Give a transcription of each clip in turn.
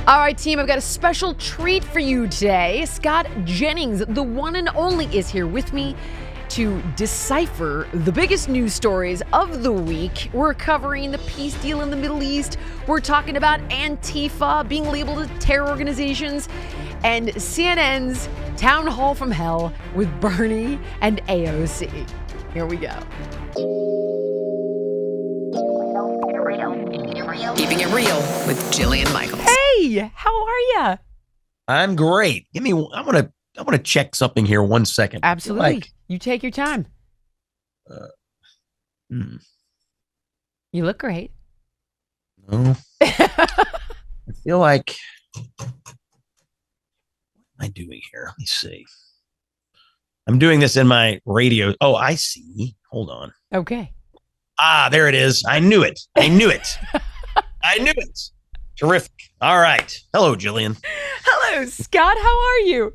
All right, team, I've got a special treat for you today. Scott Jennings, the one and only, is here with me to decipher the biggest news stories of the week. We're covering the peace deal in the Middle East. We're talking about Antifa being labeled as terror organizations, and CNN's Town Hall from Hell with Bernie and AOC. Here we go. Keeping it real with Jillian Michaels. Hey, how are you? I'm great. I want to check something here 1 second. Absolutely. You take your time. You look great. No. I feel like, what am I doing here? Let me see. I'm doing this in my radio. Oh, I see. Hold on. Okay. There it is. I knew it. I knew it. Terrific. All right. Hello, Jillian. Hello, Scott. How are you?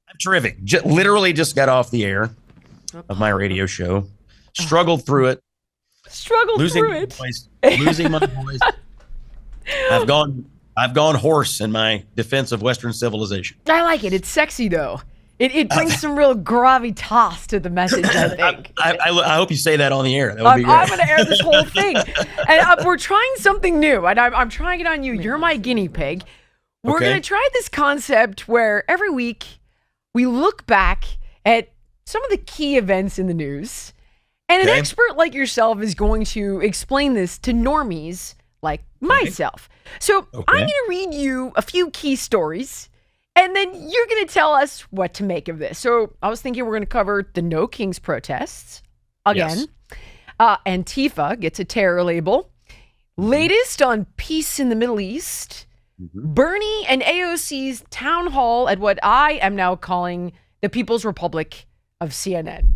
I'm terrific. Literally just got off the air of my radio show. Struggled through it. Losing my voice. I've gone hoarse in my defense of Western civilization. I like it. It's sexy, though. It brings some real gravitas to the message, I think. I hope you say that on the air. That would be great. I'm going to air this whole thing. And we're trying something new, and I'm trying it on you. You're my guinea pig. We're going to try this concept where every week we look back at some of the key events in the news, and an expert like yourself is going to explain this to normies like myself. So I'm going to read you a few key stories, and then you're going to tell us what to make of this. So I was thinking we're going to cover the No Kings protests again. Yes. Antifa gets a terror label. Latest on peace in the Middle East. Bernie and AOC's town hall at what I am now calling the People's Republic of CNN.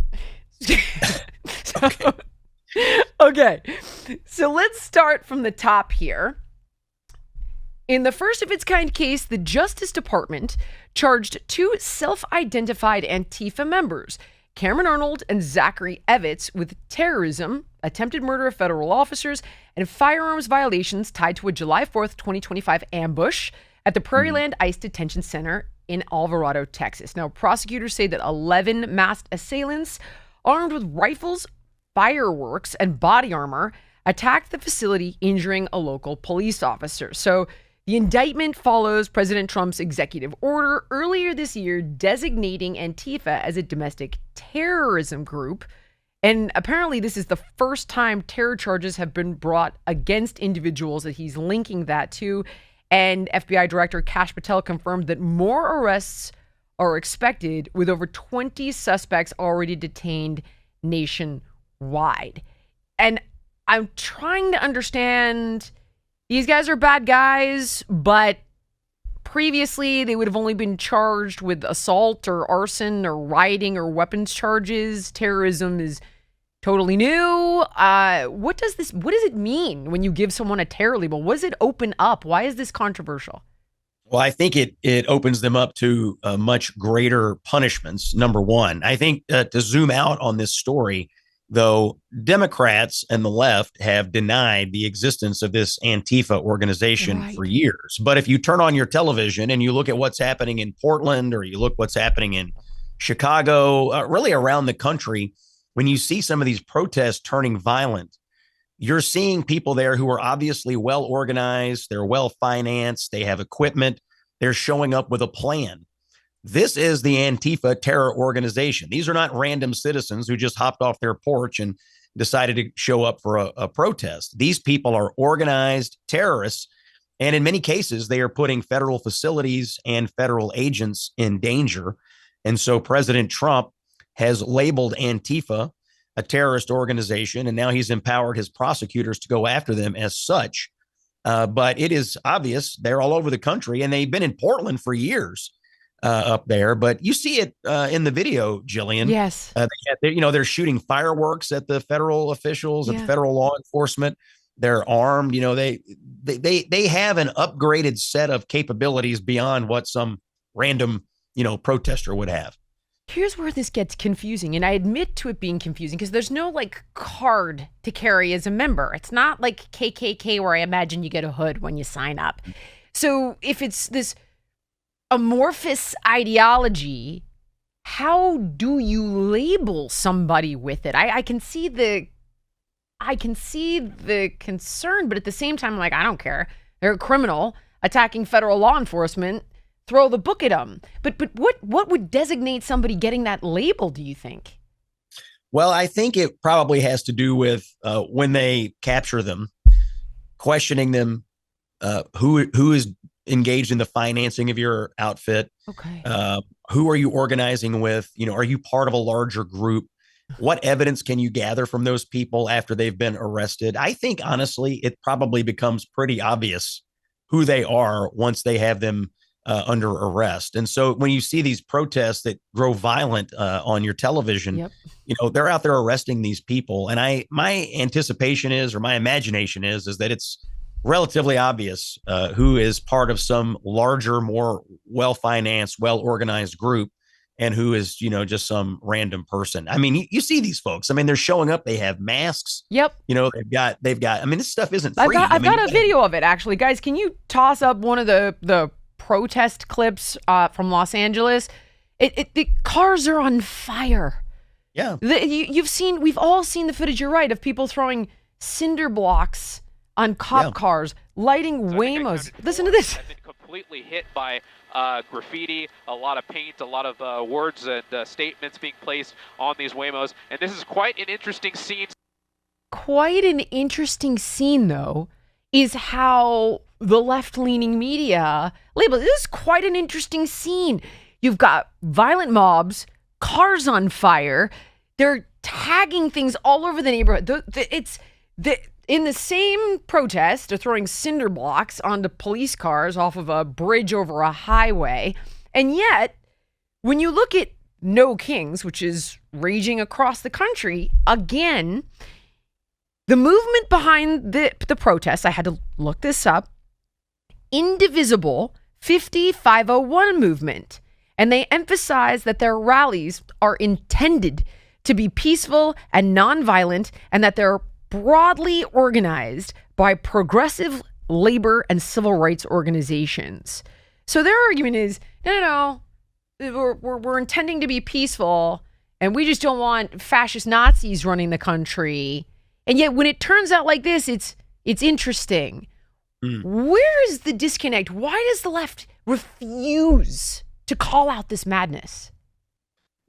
Okay. So let's start from the top here. In the first of its kind case, the Justice Department charged two self-identified Antifa members, Cameron Arnold and Zachary Evitz, with terrorism, attempted murder of federal officers, and firearms violations tied to a July 4th, 2025 ambush at the Prairie Land ICE Detention Center in Alvarado, Texas. Now, prosecutors say that 11 masked assailants armed with rifles, fireworks, and body armor attacked the facility, injuring a local police officer. So the indictment follows President Trump's executive order earlier this year designating Antifa as a domestic terrorism group. And apparently this is the first time terror charges have been brought against individuals that he's linking that to. And FBI Director Kash Patel confirmed that more arrests are expected, with over 20 suspects already detained nationwide. And I'm trying to understand, these guys are bad guys, but previously they would have only been charged with assault or arson or rioting or weapons charges. Terrorism is totally new. What does it mean when you give someone a terror label? What does it open up? Why is this controversial? Well, I think it opens them up to much greater punishments, number one. I think to zoom out on this story, though, Democrats and the left have denied the existence of this Antifa organization for years. But if you turn on your television and you look at what's happening in Portland, or you look what's happening in Chicago, really around the country, when you see some of these protests turning violent, you're seeing people there who are obviously well organized, they're well financed, they have equipment, they're showing up with a plan. This is the Antifa terror organization. These are not random citizens who just hopped off their porch and decided to show up for a protest. These people are organized terrorists, and in many cases, they are putting federal facilities and federal agents in danger. And so President Trump has labeled Antifa a terrorist organization, and now he's empowered his prosecutors to go after them as such. But it is obvious they're all over the country, and they've been in Portland for years up there. But you see it in the video, Jillian. Yes. They're shooting fireworks at the federal officials, at the federal law enforcement. They're armed. They have an upgraded set of capabilities beyond what some random, protester would have. Here's where this gets confusing, and I admit to it being confusing because there's no card to carry as a member. It's not like KKK where I imagine you get a hood when you sign up. So if it's this amorphous ideology, how do you label somebody with it? I can see the concern, but at the same time, I'm like, I don't care. They're a criminal attacking federal law enforcement. Throw the book at them. But what would designate somebody getting that label, do you think? Well, I think it probably has to do with when they capture them, questioning them, who is engaged in the financing of your outfit. Okay. Who are you organizing with? Are you part of a larger group? What evidence can you gather from those people after they've been arrested? I think, honestly, it probably becomes pretty obvious who they are once they have them under arrest. And so when you see these protests that grow violent on your television, Yep. They're out there arresting these people. And my anticipation is, or my imagination is that it's relatively obvious who is part of some larger, more well-financed, well-organized group, and who is, just some random person. I mean, you see these folks. I mean, they're showing up. They have masks. Yep. They've got. I mean, this stuff isn't free. I've got a video of it, actually, guys. Can you toss up one of the protest clips from Los Angeles? The cars are on fire. Yeah. We've all seen the footage. You're right, of people throwing cinder blocks on cop cars, lighting Waymos. Listen to this. I've been completely hit by graffiti, a lot of paint, a lot of words and statements being placed on these Waymos. And this is quite an interesting scene. Quite an interesting scene, though, is how the left-leaning media label it. This is quite an interesting scene. You've got violent mobs, cars on fire. They're tagging things all over the neighborhood. In the same protest, they're throwing cinder blocks onto police cars off of a bridge over a highway. And yet, when you look at No Kings, which is raging across the country, again, the movement behind the protests, I had to look this up, Indivisible 5501 movement. And they emphasize that their rallies are intended to be peaceful and nonviolent, and that they're broadly organized by progressive labor and civil rights organizations. So their argument is, no, we're intending to be peaceful, and we just don't want fascist Nazis running the country. And yet when it turns out like this, it's interesting. Where is the disconnect? Why does the left refuse to call out this madness?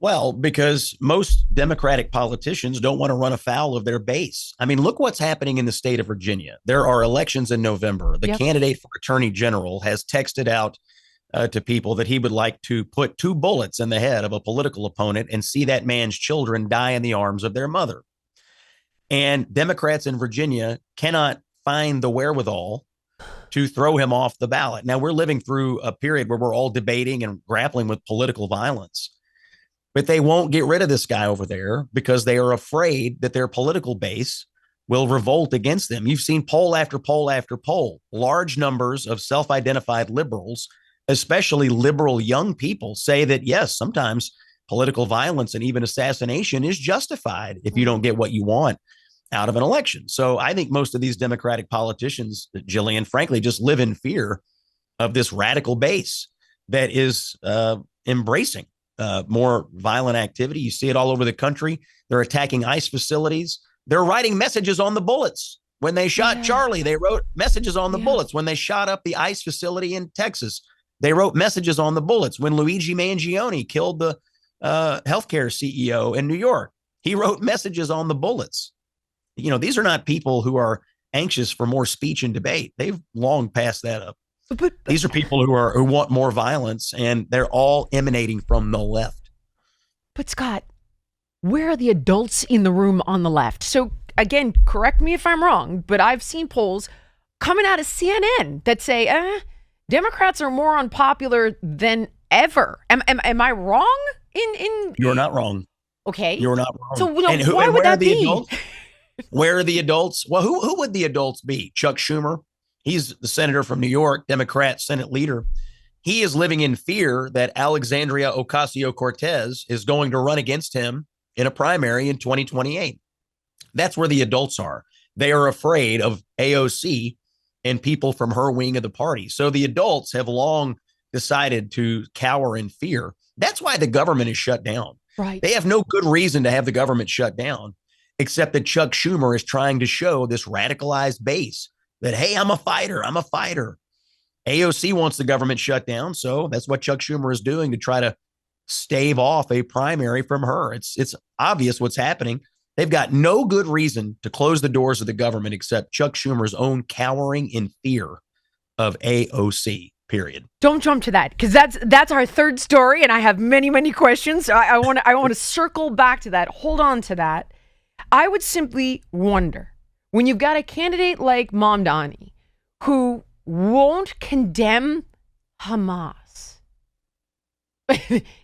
Well, because most Democratic politicians don't want to run afoul of their base. I mean, look what's happening in the state of Virginia. There are elections in November. The candidate for attorney general has texted out to people that he would like to put 2 bullets in the head of a political opponent and see that man's children die in the arms of their mother. And Democrats in Virginia cannot find the wherewithal to throw him off the ballot. Now, we're living through a period where we're all debating and grappling with political violence. But they won't get rid of this guy over there because they are afraid that their political base will revolt against them. You've seen poll after poll after poll. Large numbers of self-identified liberals, especially liberal young people, say that, yes, sometimes political violence and even assassination is justified if you don't get what you want out of an election. So I think most of these Democratic politicians, Jillian, frankly, just live in fear of this radical base that is embracing more violent activity. You see it all over the country. They're attacking ICE facilities. They're writing messages on the bullets. When they shot Charlie, they wrote messages on the bullets. When they shot up the ICE facility in Texas, they wrote messages on the bullets. When Luigi Mangione killed the healthcare CEO in New York, he wrote messages on the bullets. These are not people who are anxious for more speech and debate. They've long passed that up. But these are people who want more violence, and they're all emanating from the left. But Scott, where are the adults in the room on the left? So again, correct me if I'm wrong, but I've seen polls coming out of CNN that say Democrats are more unpopular than ever. Am I wrong? You're not wrong. Okay, you're not wrong. So why would that be? Adults? Where are the adults? Well, who would the adults be? Chuck Schumer. He's the senator from New York, Democrat Senate leader. He is living in fear that Alexandria Ocasio-Cortez is going to run against him in a primary in 2028. That's where the adults are. They are afraid of AOC and people from her wing of the party. So the adults have long decided to cower in fear. That's why the government is shut down. Right. They have no good reason to have the government shut down, except that Chuck Schumer is trying to show this radicalized base that, hey, I'm a fighter. I'm a fighter. AOC wants the government shut down. So that's what Chuck Schumer is doing to try to stave off a primary from her. It's obvious what's happening. They've got no good reason to close the doors of the government except Chuck Schumer's own cowering in fear of AOC, period. Don't jump to that, because that's our third story, and I have many questions. So I want to circle back to that. Hold on to that. I would simply wonder, when you've got a candidate like Mamdani who won't condemn Hamas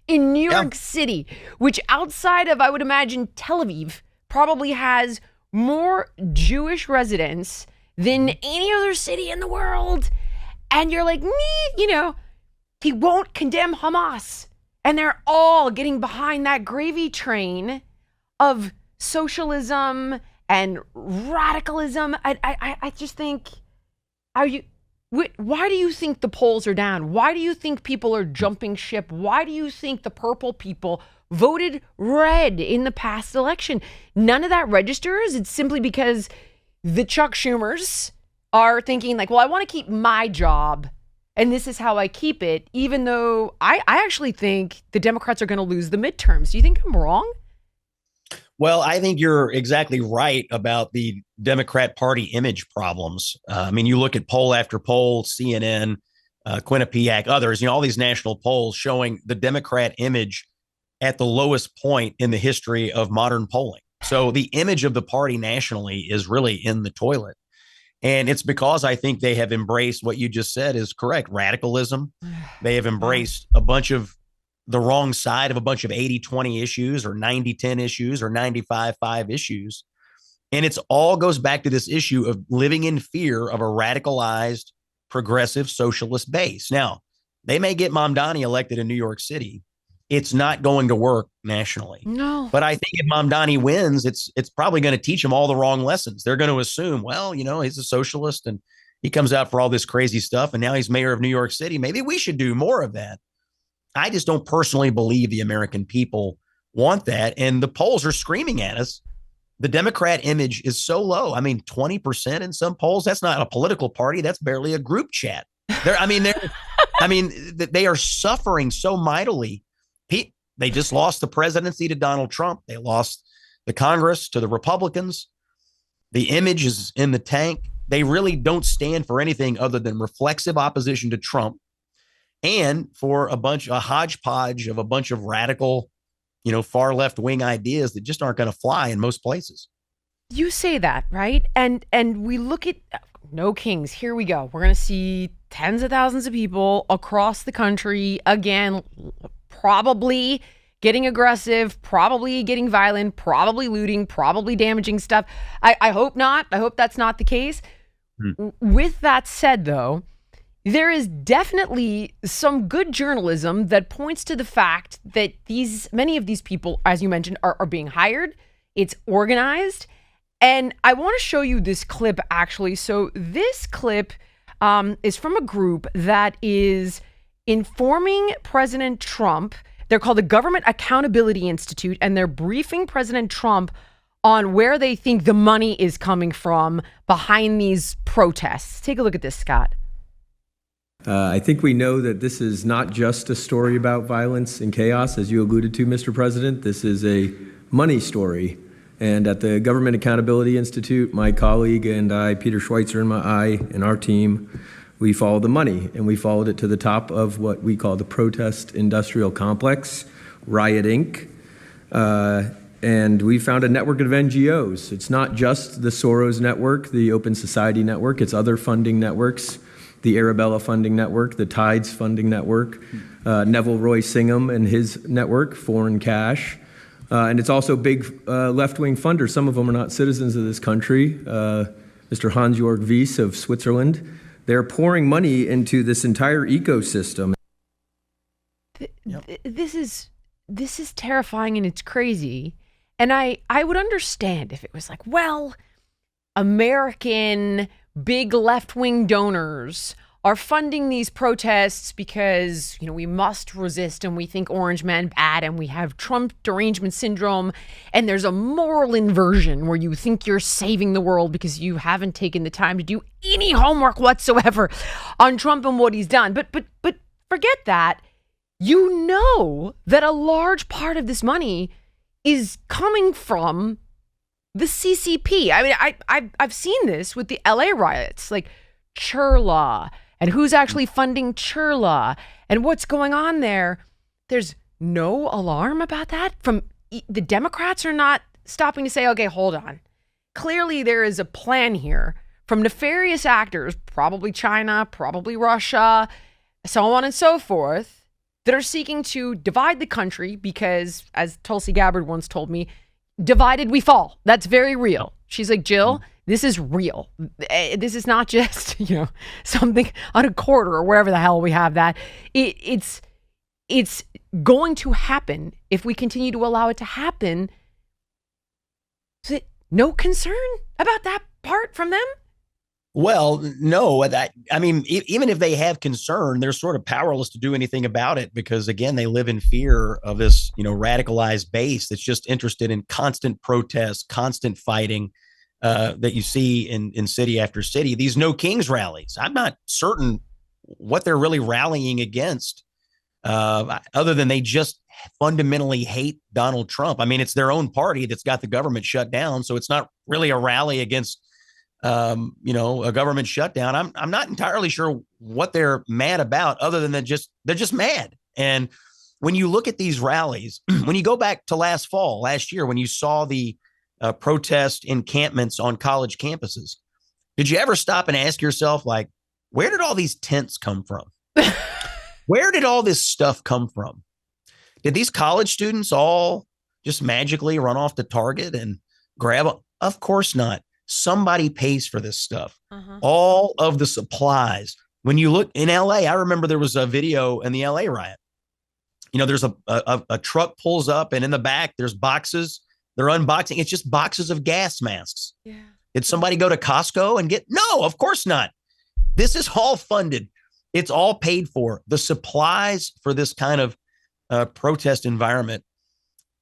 in New York City, which outside of, I would imagine, Tel Aviv, probably has more Jewish residents than any other city in the world. And you're like, he won't condemn Hamas. And they're all getting behind that gravy train of socialism and radicalism. I just think, why do you think the polls are down? Why do you think people are jumping ship? Why do you think the purple people voted red in the past election? None of that registers. It's simply because the Chuck Schumers are thinking like, well, I want to keep my job, and this is how I keep it, even though I actually think the Democrats are going to lose the midterms. Do you think I'm wrong? Well, I think you're exactly right about the Democrat Party image problems. You look at poll after poll, CNN, Quinnipiac, others, all these national polls showing the Democrat image at the lowest point in the history of modern polling. So the image of the party nationally is really in the toilet. And it's because I think they have embraced what you just said is correct, radicalism. They have embraced a bunch of the wrong side of a bunch of 80-20 issues or 90-10 issues or 95-5 issues. And it's all goes back to this issue of living in fear of a radicalized progressive socialist base. Now, they may get Mamdani elected in New York City. It's not going to work nationally. No. But I think if Mamdani wins, it's probably going to teach them all the wrong lessons. They're going to assume, well, he's a socialist and he comes out for all this crazy stuff. And now he's mayor of New York City. Maybe we should do more of that. I just don't personally believe the American people want that. And the polls are screaming at us. The Democrat image is so low. 20% in some polls. That's not a political party. That's barely a group chat. They are suffering so mightily. They just lost the presidency to Donald Trump. They lost the Congress to the Republicans. The image is in the tank. They really don't stand for anything other than reflexive opposition to Trump and for a hodgepodge of a bunch of radical, far left wing ideas that just aren't going to fly in most places. You say that, right? And we look at no kings. Here we go. We're going to see tens of thousands of people across the country again, probably getting aggressive, probably getting violent, probably looting, probably damaging stuff. I hope not. I hope that's not the case. With that said, though, there is definitely some good journalism that points to the fact that many of these people, as you mentioned, are being hired. It's organized. And I want to show you this clip, actually. So this clip is from a group that is informing President Trump. They're called the Government Accountability Institute, and they're briefing President Trump on where they think the money is coming from behind these protests. Take a look at this, Scott. I think we know that this is not just a story about violence and chaos, as you alluded to, Mr. President. This is a money story. And at the Government Accountability Institute, my colleague and I, Peter Schweitzer and our team, we followed the money, and we followed it to the top of what we call the protest industrial complex, Riot Inc. And we found a network of NGOs. It's not just the Soros network, the Open Society network, it's other funding networks, the Arabella funding network, the Tides funding network, Neville Roy Singham and his network, Foreign Cash. And it's also big left-wing funders. Some of them are not citizens of this country. Mr. Hans-Jörg Wyss of Switzerland. They're pouring money into this entire ecosystem. This is terrifying and it's crazy. And I would understand if it was like, well, American big left-wing donors are funding these protests because, we must resist and we think orange men bad and we have Trump derangement syndrome and there's a moral inversion where you think you're saving the world because you haven't taken the time to do any homework whatsoever on Trump and what he's done. But forget that. You know that a large part of this money is coming from the CCP. I mean, I've seen this with the LA riots, like Churla, and who's actually funding Churla and what's going on there. There's no alarm about that from the Democrats are not stopping to say, okay, hold on. Clearly there is a plan here from nefarious actors, probably China, probably Russia, so on and so forth, that are seeking to divide the country because, as Tulsi Gabbard once told me, divided we fall. That's very real. She's like, Jill, this is real. This is not just, something on a quarter or wherever the hell we have that. It's going to happen if we continue to allow it to happen. Is it no concern about that part from them? Well, no, even if they have concern, they're sort of powerless to do anything about it because, again, they live in fear of this, radicalized base that's just interested in constant protest, constant fighting that you see in city after city. These No Kings rallies, I'm not certain what they're really rallying against other than they just fundamentally hate Donald Trump. I mean, it's their own party that's got the government shut down. So it's not really a rally against a government shutdown. I'm not entirely sure what they're mad about other than they're just mad. And when you look at these rallies, when you go back to last year, when you saw the protest encampments on college campuses, did you ever stop and ask yourself, like, where did all these tents come from? Where did all this stuff come from? Did these college students all just magically run off to Target and grab them? Of course not. Somebody pays for this stuff. All of the supplies. When you look in LA, I remember there was a video in the LA riot. There's a truck pulls up and in the back, there's boxes. They're unboxing. It's just boxes of gas masks. Yeah. Did somebody go to Costco and No, of course not. This is all funded. It's all paid for. The supplies for this kind of protest environment,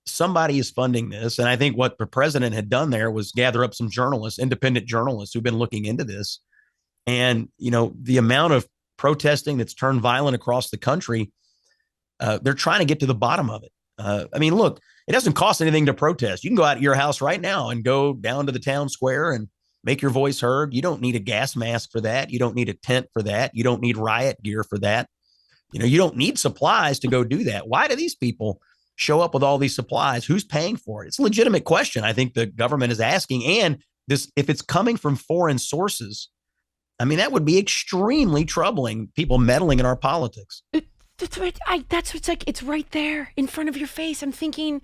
somebody is funding this. And I think what the president had done there was gather up some journalists, independent journalists who've been looking into this. And, the amount of protesting that's turned violent across the country, they're trying to get to the bottom of it. Look, it doesn't cost anything to protest. You can go out of your house right now and go down to the town square and make your voice heard. You don't need a gas mask for that. You don't need a tent for that. You don't need riot gear for that. You don't need supplies to go do that. Why do these people show up with all these supplies? Who's paying for it? It's a legitimate question I think the government is asking. And this, if it's coming from foreign sources, that would be extremely troubling, people meddling in our politics. That's right. What's like, it's right there in front of your face. I'm thinking,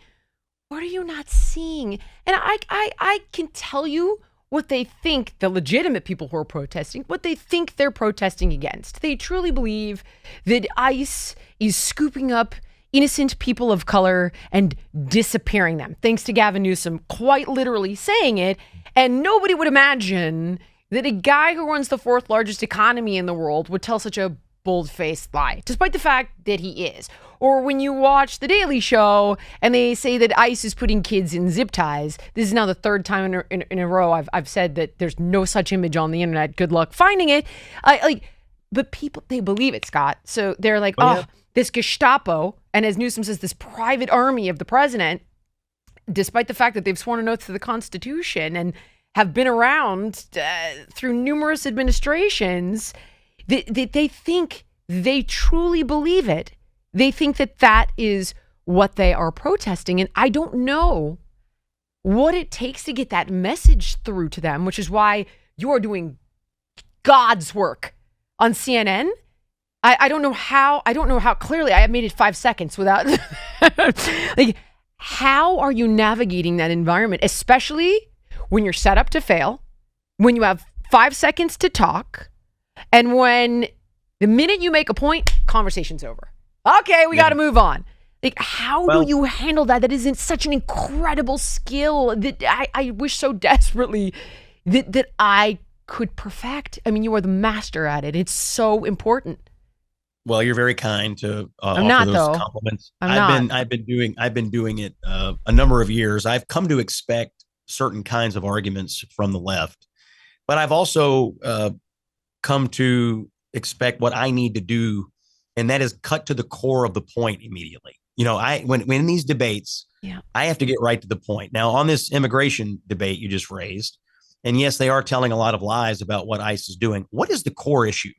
what are you not seeing? And I can tell you what they think, the legitimate people who are protesting, what they think they're protesting against. They truly believe that ICE is scooping up innocent people of color and disappearing them, thanks to Gavin Newsom quite literally saying it. And nobody would imagine that a guy who runs the fourth largest economy in the world would tell such a bold-faced lie, despite the fact that he is. Or when you watch The Daily Show and they say that ICE is putting kids in zip ties. This is now the third time in a row I've said that there's no such image on the internet. Good luck finding it. But people, they believe it, Scott. So they're like, this Gestapo, and as Newsom says, this private army of the president, despite the fact that they've sworn an oath to the Constitution and have been around through numerous administrations, they think, they truly believe it. They think that that is what they are protesting. And I don't know what it takes to get that message through to them, which is why you are doing God's work on CNN. I don't know how clearly I have made it 5 seconds without like, how are you navigating that environment, especially when you're set up to fail, when you have 5 seconds to talk, and when the minute you make a point, conversation's over. Okay, we got to move on. Like, how do you handle that? That isn't such an incredible skill that I wish so desperately that I could perfect. I mean, you are the master at it. It's so important. Well, you're very kind to I'm offer not, those though. compliments. I'm I've been doing it a number of years. I've come to expect certain kinds of arguments from the left, but I've also come to expect what I need to do, and that is cut to the core of the point immediately. You know, when in these debates, I have to get right to the point. Now, on this immigration debate you just raised, and yes, they are telling a lot of lies about what ICE is doing. What is the core issue?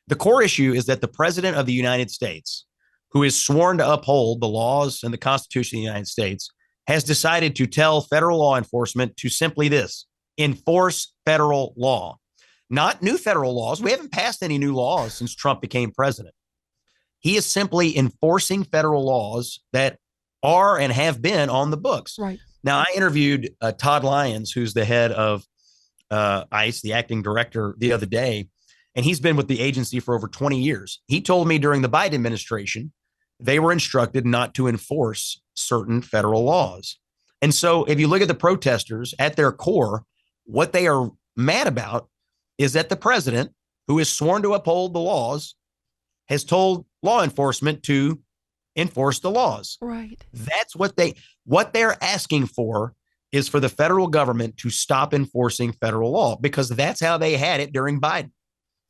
The core issue is that the president of the United States, who is sworn to uphold the laws and the Constitution of the United States, has decided to tell federal law enforcement to simply this: enforce federal law, not new federal laws. We haven't passed any new laws since Trump became president. He is simply enforcing federal laws that are and have been on the books. Right. Now, I interviewed Todd Lyons, who's the head of ICE, the acting director, the other day, and he's been with the agency for over 20 years. He told me during the Biden administration, they were instructed not to enforce certain federal laws. And so if you look at the protesters at their core, what they are mad about is that the president, who is sworn to uphold the laws, has told law enforcement to enforce the laws. Right. That's what they're asking for, is for the federal government to stop enforcing federal law, because that's how they had it during Biden.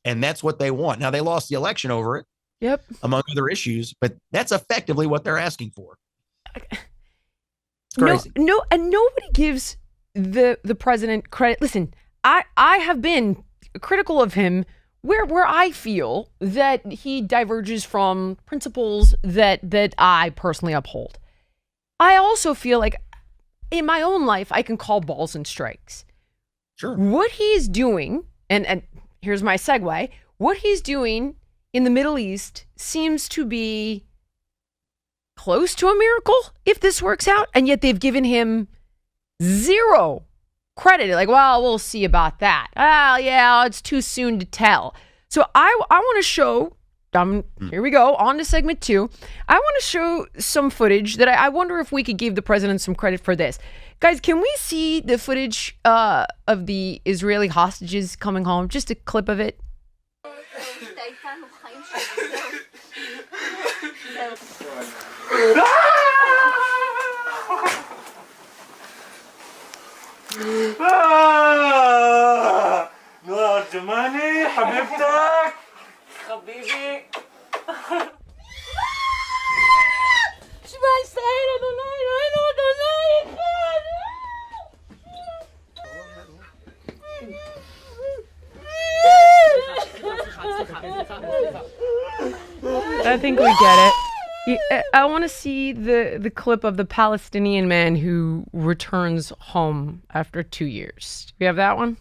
And that's what they want. Now, they lost the election over it. Yep. Among other issues, but that's effectively what they're asking for. It's crazy. No, and nobody gives the president credit. Listen, I have been critical of him where I feel that he diverges from principles that I personally uphold. I also feel like in my own life, I can call balls and strikes. Sure. What he's doing, and here's my segue, what he's doing in the Middle East seems to be close to a miracle if this works out, and yet they've given him zero credit. Like, well, we'll see about that. Oh, yeah, it's too soon to tell. So I want to show, here we go, on to segment 2. I want to show some footage that I wonder if we could give the president some credit for this. Guys, can we see the footage of the Israeli hostages coming home? Just a clip of it. جماني حبيبتك حبيبي I think we get it. I want to see the clip of the Palestinian man who returns home after 2 years. Do we have that one?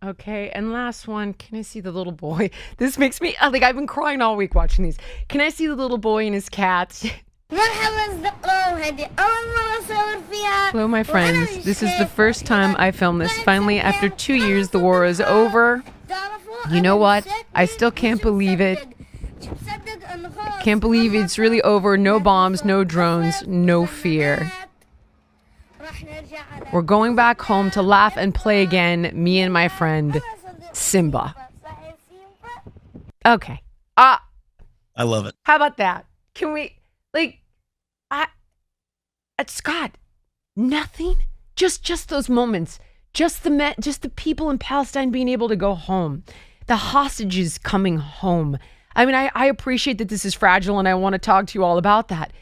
Okay, and last one. Can I see the little boy? This makes me, like, I've been crying all week watching these. Can I see the little boy and his cat? Hello, my friends. This is the first time I filmed this. Finally, after 2 years, the war is over. You know what? I still can't believe it. Can't believe it's really over. No bombs, no drones, no fear. We're going back home to laugh and play again, me and my friend Simba. Okay. I love it. How about that? Can we, like, Scott, nothing? Just those moments. Just the people in Palestine being able to go home. The hostages coming home. I mean, I appreciate that this is fragile and I want to talk to you all about that.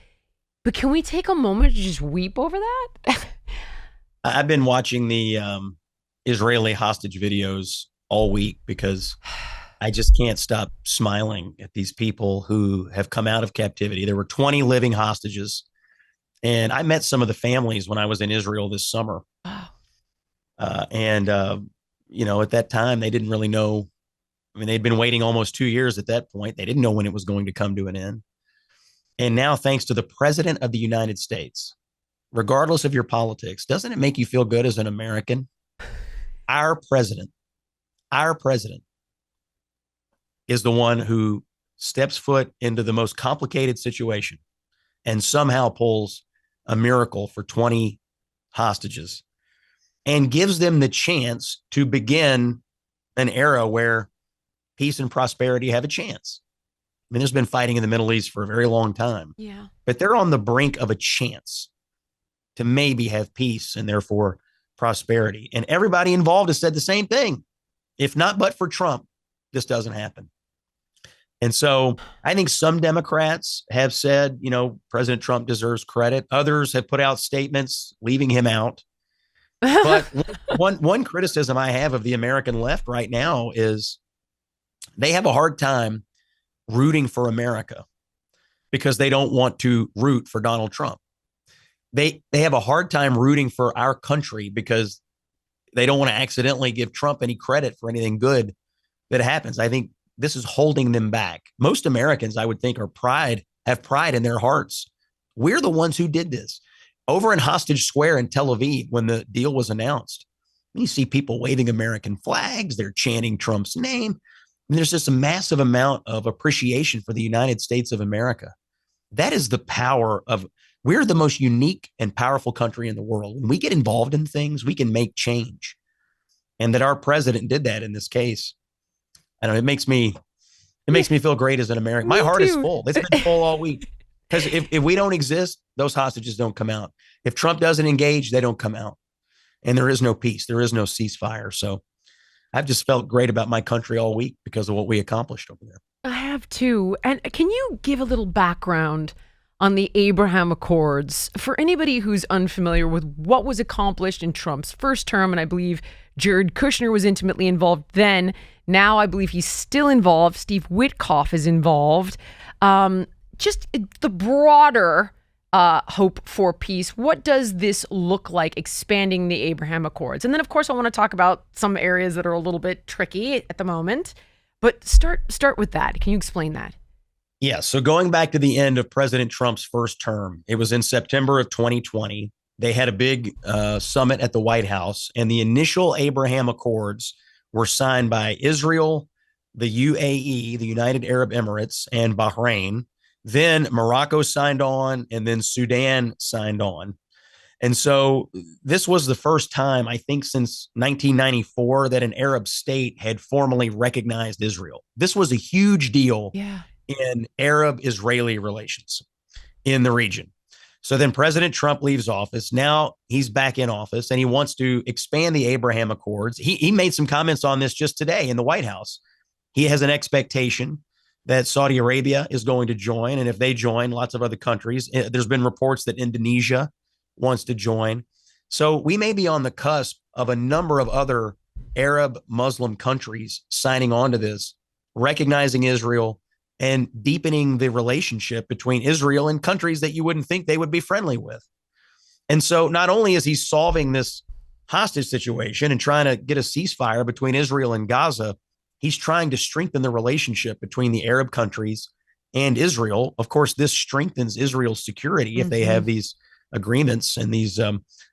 But can we take a moment to just weep over that? I've been watching the Israeli hostage videos all week because I just can't stop smiling at these people who have come out of captivity. There were 20 living hostages. And I met some of the families when I was in Israel this summer. You know, at that time, they didn't really know. I mean, they'd been waiting almost 2 years at that point. They didn't know when it was going to come to an end. And now, thanks to the president of the United States, regardless of your politics, doesn't it make you feel good as an American? Our president Our president is the one who steps foot into the most complicated situation and somehow pulls a miracle for 20 hostages and gives them the chance to begin an era where peace and prosperity have a chance. I mean, there's been fighting in the Middle East for a very long time. Yeah. But they're on the brink of a chance to maybe have peace and therefore prosperity. And everybody involved has said the same thing. If not but for Trump, this doesn't happen. And so I think some Democrats have said, President Trump deserves credit. Others have put out statements leaving him out. But one criticism I have of the American left right now is they have a hard time rooting for America because they don't want to root for Donald Trump. They have a hard time rooting for our country because they don't want to accidentally give Trump any credit for anything good that happens. I think this is holding them back. Most Americans, I would think, have pride in their hearts. We're the ones who did this. Over in Hostage Square in Tel Aviv, when the deal was announced, you see people waving American flags. They're chanting Trump's name. And there's just a massive amount of appreciation for the United States of America. That is the power of, we're the most unique and powerful country in the world. When we get involved in things, we can make change. And that our president did that in this case. I don't know, it makes me feel great as an American. My heart is full. It's been full all week. Because if we don't exist, those hostages don't come out. If Trump doesn't engage, they don't come out. And there is no peace. There is no ceasefire. So I've just felt great about my country all week because of what we accomplished over there. I have too. And can you give a little background on the Abraham Accords for anybody who's unfamiliar with what was accomplished in Trump's first term? And I believe Jared Kushner was intimately involved then. Now I believe he's still involved. Steve Witkoff is involved. Just the broader hope for peace. What does this look like, expanding the Abraham Accords? And then, of course, I want to talk about some areas that are a little bit tricky at the moment. But start with that. Can you explain that? Yeah. So going back to the end of President Trump's first term, it was in September of 2020. They had a big summit at the White House, and the initial Abraham Accords were signed by Israel, the UAE, the United Arab Emirates, and Bahrain. Then Morocco signed on, and then Sudan signed on. And so this was the first time, I think, since 1994 that an Arab state had formally recognized Israel. This was a huge deal in Arab-Israeli relations in the region. So then President Trump leaves office. Now he's back in office, and he wants to expand the Abraham Accords. He made some comments on this just today in the White House. He has an expectation that Saudi Arabia is going to join. And if they join, lots of other countries. There's been reports that Indonesia wants to join. So we may be on the cusp of a number of other Arab Muslim countries signing on to this, recognizing Israel and deepening the relationship between Israel and countries that you wouldn't think they would be friendly with. And so not only is he solving this hostage situation and trying to get a ceasefire between Israel and Gaza, he's trying to strengthen the relationship between the Arab countries and Israel. Of course, this strengthens Israel's security if they have these agreements and these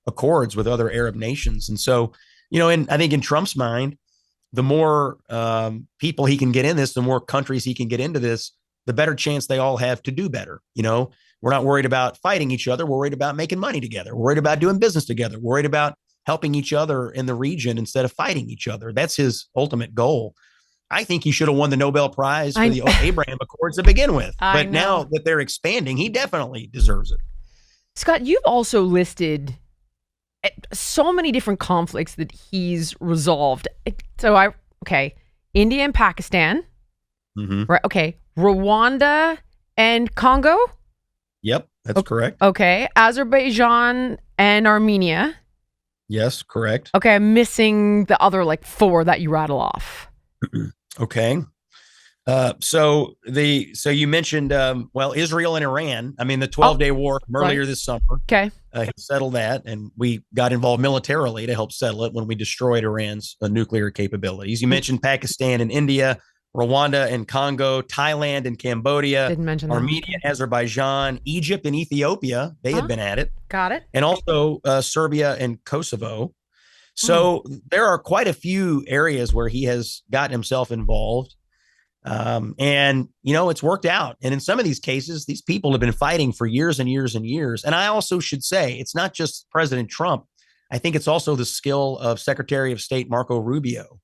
accords with other Arab nations. And so, and I think in Trump's mind, the more people he can get in this, the more countries he can get into this, the better chance they all have to do better. We're not worried about fighting each other. We're worried about making money together. We're worried about doing business together. We're worried about helping each other in the region instead of fighting each other. That's his ultimate goal. I think he should have won the Nobel Prize for the Abraham Accords to begin with. But now that they're expanding, he definitely deserves it. Scott, you've also listed so many different conflicts that he's resolved. So India and Pakistan, right? Okay, Rwanda and Congo. Yep, that's correct. Okay, Azerbaijan and Armenia. Yes, correct. Okay, I'm missing the other 4 that you rattle off. Okay. So you mentioned, Israel and Iran. I mean, the 12-day war from earlier this summer. Okay. Settled that. And we got involved militarily to help settle it when we destroyed Iran's nuclear capabilities. You mentioned Pakistan and India, Rwanda and Congo, Thailand and Cambodia, Didn't mention that. Armenia, Azerbaijan, Egypt and Ethiopia. They had been at it. Got it. And also Serbia and Kosovo. So there are quite a few areas where he has gotten himself involved. And, it's worked out. And in some of these cases, these people have been fighting for years and years and years. And I also should say, it's not just President Trump. I think it's also the skill of Secretary of State Marco Rubio,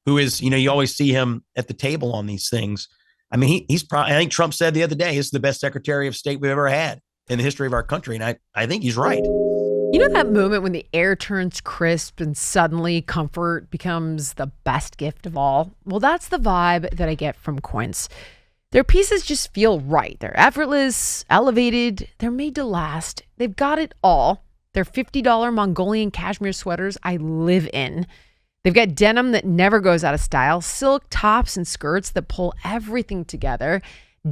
who is, you always see him at the table on these things. I mean, he's probably, I think Trump said the other day, he's the best Secretary of State we've ever had in the history of our country. And I think he's right. You know that moment when the air turns crisp and suddenly comfort becomes the best gift of all? Well, that's the vibe that I get from Quince. Their pieces just feel right. They're effortless, elevated, they're made to last. They've got it all. They're $50 Mongolian cashmere sweaters I live in. They've got denim that never goes out of style, silk tops and skirts that pull everything together,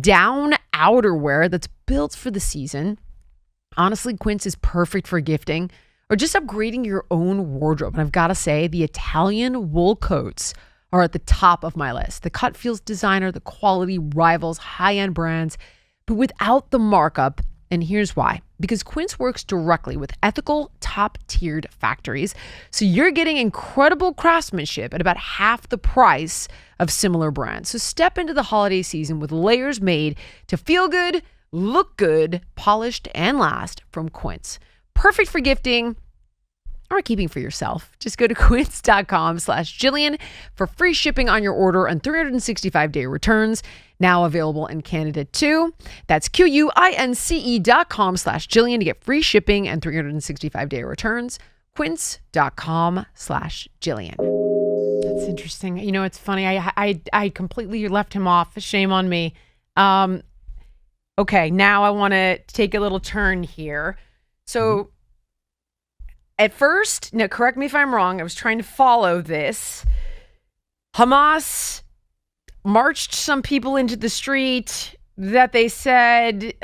down outerwear that's built for the season. Honestly, Quince is perfect for gifting or just upgrading your own wardrobe. And I've got to say, the Italian wool coats are at the top of my list. The cut feels designer, the quality rivals high-end brands, but without the markup. And here's why. Because Quince works directly with ethical, top-tiered factories. So you're getting incredible craftsmanship at about half the price of similar brands. So step into the holiday season with layers made to feel good, look good, polished, and last from Quince. Perfect for gifting or keeping for yourself. Just go to quince.com/Jillian for free shipping on your order and 365-day returns. Now available in Canada too. That's QUINCE.com/Jillian to get free shipping and 365-day returns. Quince.com/Jillian. That's interesting. It's funny. I completely left him off. Shame on me. Okay, now I want to take a little turn here. So at first, now correct me if I'm wrong, I was trying to follow this. Hamas marched some people into the street that they said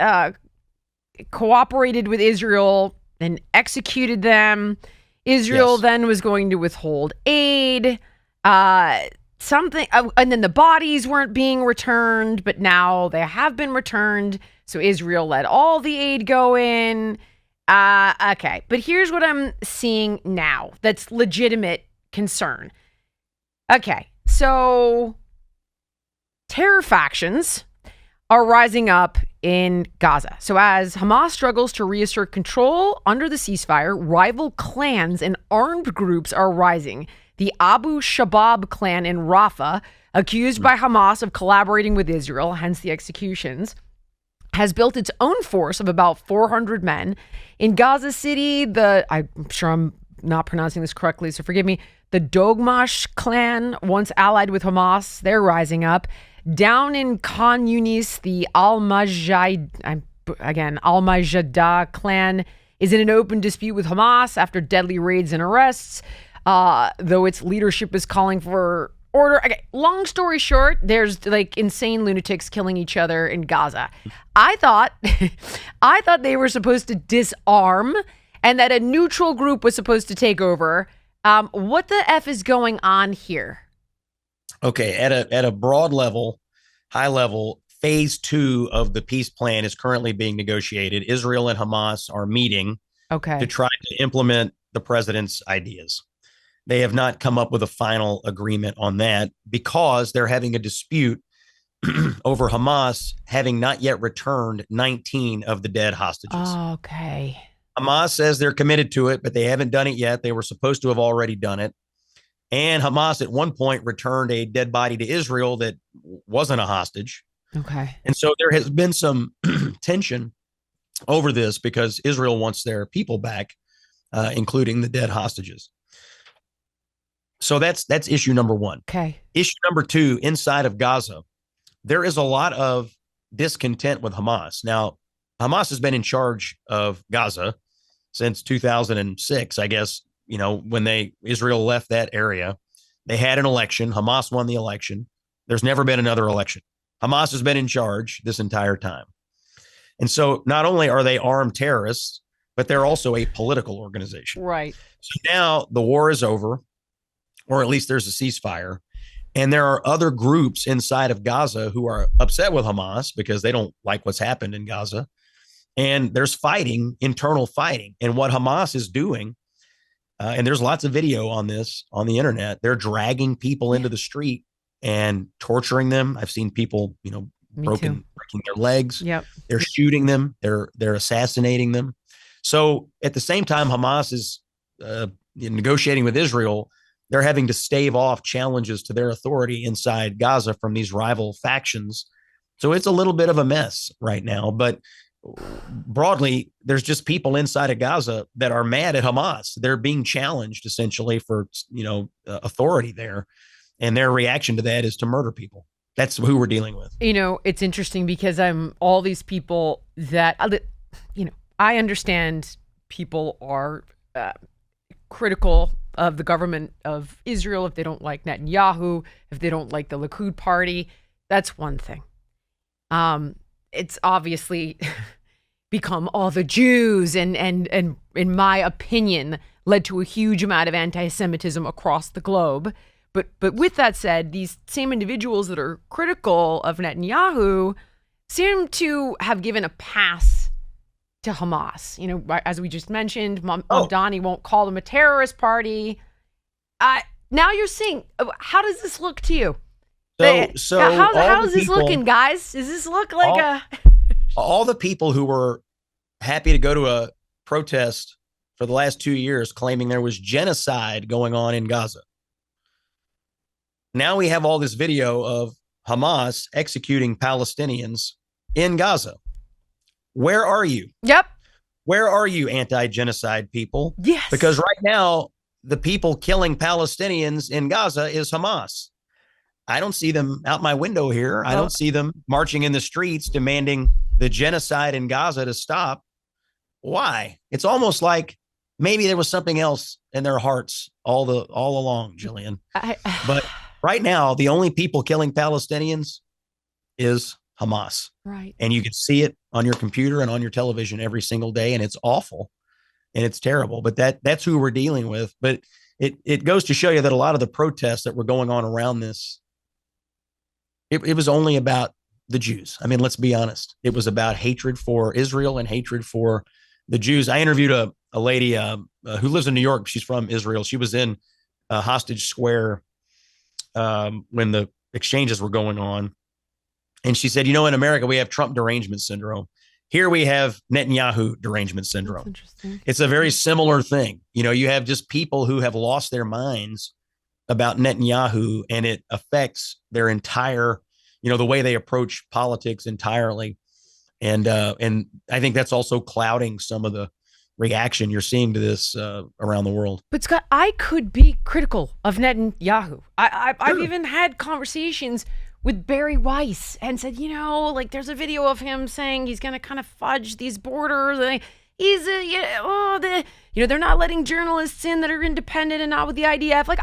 cooperated with Israel and executed them. Israel then was going to withhold aid. And then the bodies weren't being returned, but now they have been returned. So Israel let all the aid go in. Okay, but here's what I'm seeing now that's legitimate concern. Okay, so terror factions are rising up in Gaza. So as Hamas struggles to reassert control under the ceasefire, rival clans and armed groups are rising. The Abu Shabab clan in Rafah, accused by Hamas of collaborating with Israel, hence the executions, has built its own force of about 400 men. In Gaza City, I'm sure I'm not pronouncing this correctly, so forgive me, the Dogmash clan, once allied with Hamas, they're rising up. Down in Khan Yunis, the Al-Majdah clan is in an open dispute with Hamas after deadly raids and arrests. Though its leadership is calling for order. Okay, long story short, there's like insane lunatics killing each other in Gaza. I thought they were supposed to disarm and that a neutral group was supposed to take over. What the F is going on here? Okay, at a broad level, high level, phase 2 of the peace plan is currently being negotiated. Israel and Hamas are meeting to try to implement the president's ideas. They have not come up with a final agreement on that because they're having a dispute over Hamas having not yet returned 19 of the dead hostages. Okay. Hamas says they're committed to it, but they haven't done it yet. They were supposed to have already done it. And Hamas at one point returned a dead body to Israel that wasn't a hostage. Okay. And so there has been some tension over this because Israel wants their people back, including the dead hostages. So that's issue number one. Okay. Issue number two, inside of Gaza, there is a lot of discontent with Hamas. Now, Hamas has been in charge of Gaza since 2006, I guess, when Israel left that area. They had an election. Hamas won the election. There's never been another election. Hamas has been in charge this entire time. And so not only are they armed terrorists, but they're also a political organization. Right. So now the war is over, or at least there's a ceasefire. And there are other groups inside of Gaza who are upset with Hamas because they don't like what's happened in Gaza. And there's fighting, internal fighting. And what Hamas is doing And there's lots of video on this on the internet. They're dragging people into the street and torturing them. I've seen people, breaking their legs. Yep. They're shooting them. They're assassinating them. So at the same time, Hamas is negotiating with Israel. They're having to stave off challenges to their authority inside Gaza from these rival factions. So it's a little bit of a mess right now. But broadly, there's just people inside of Gaza that are mad at Hamas. They're being challenged essentially for, authority there. And their reaction to that is to murder people. That's who we're dealing with. It's interesting because all these people that, I understand people are critical of the government of Israel if they don't like Netanyahu, if they don't like the Likud party. That's one thing. It's obviously become all the Jews and in my opinion led to a huge amount of anti-Semitism across the globe. But with that said, these same individuals that are critical of Netanyahu seem to have given a pass to Hamas. As we just mentioned, Mamdani won't call them a terrorist party. Now you're seeing, how does this look to you? So how's this looking, guys? Does this look like all the people who were happy to go to a protest for the last 2 years claiming there was genocide going on in Gaza? Now we have all this video of Hamas executing Palestinians in Gaza. Where are you? Yep. Where are you, anti-genocide people? Yes. Because right now, the people killing Palestinians in Gaza is Hamas. I don't see them out my window here. I don't see them marching in the streets demanding the genocide in Gaza to stop. Why? It's almost like maybe there was something else in their hearts all along, Jillian. But right now, the only people killing Palestinians is Hamas. Right. And you can see it on your computer and on your television every single day. And it's awful and it's terrible. But that's who we're dealing with. But it goes to show you that a lot of the protests that were going on around this, it was only about the Jews. I mean, let's be honest. It was about hatred for Israel and hatred for the Jews. I interviewed a lady who lives in New York. She's from Israel. She was in Hostage Square when the exchanges were going on. And she said, in America, we have Trump derangement syndrome. Here we have Netanyahu derangement syndrome. That's interesting. It's a very similar thing. You have just people who have lost their minds about Netanyahu, and it affects their entire, the way they approach politics entirely. And I think that's also clouding some of the reaction you're seeing to this around the world. But Scott, I could be critical of Netanyahu. I've even had conversations with Barry Weiss and said, there's a video of him saying he's going to kind of fudge these borders. And they're not letting journalists in that are independent and not with the IDF. Like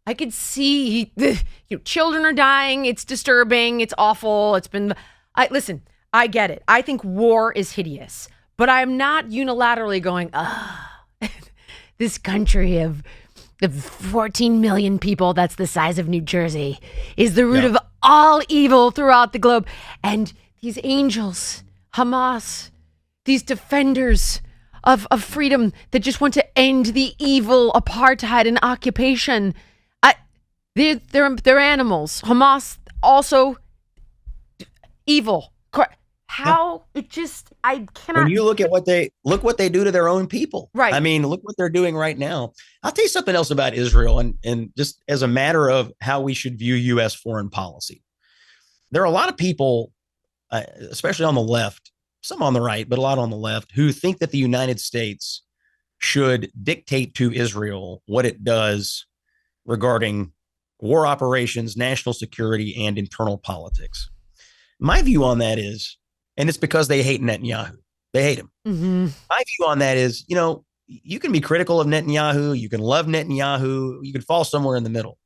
I could see, children are dying. It's disturbing. It's awful. Listen, I get it. I think war is hideous, but I'm not unilaterally going, this country of the 14 million people, that's the size of New Jersey, is the root of all evil throughout the globe. And these angels, Hamas, these defenders of freedom that just want to end the evil apartheid and occupation, they're animals. Hamas also evil. How it just, I cannot. When you look at what they do to their own people. Right. I mean, look what they're doing right now. I'll tell you something else about Israel and just as a matter of how we should view U.S. foreign policy. There are a lot of people, especially on the left, some on the right, but a lot on the left, who think that the United States should dictate to Israel what it does regarding war operations, national security, and internal politics. My view on that is, and it's because they hate Netanyahu. They hate him. Mm-hmm. My view on that is, you can be critical of Netanyahu. You can love Netanyahu. You can fall somewhere in the middle.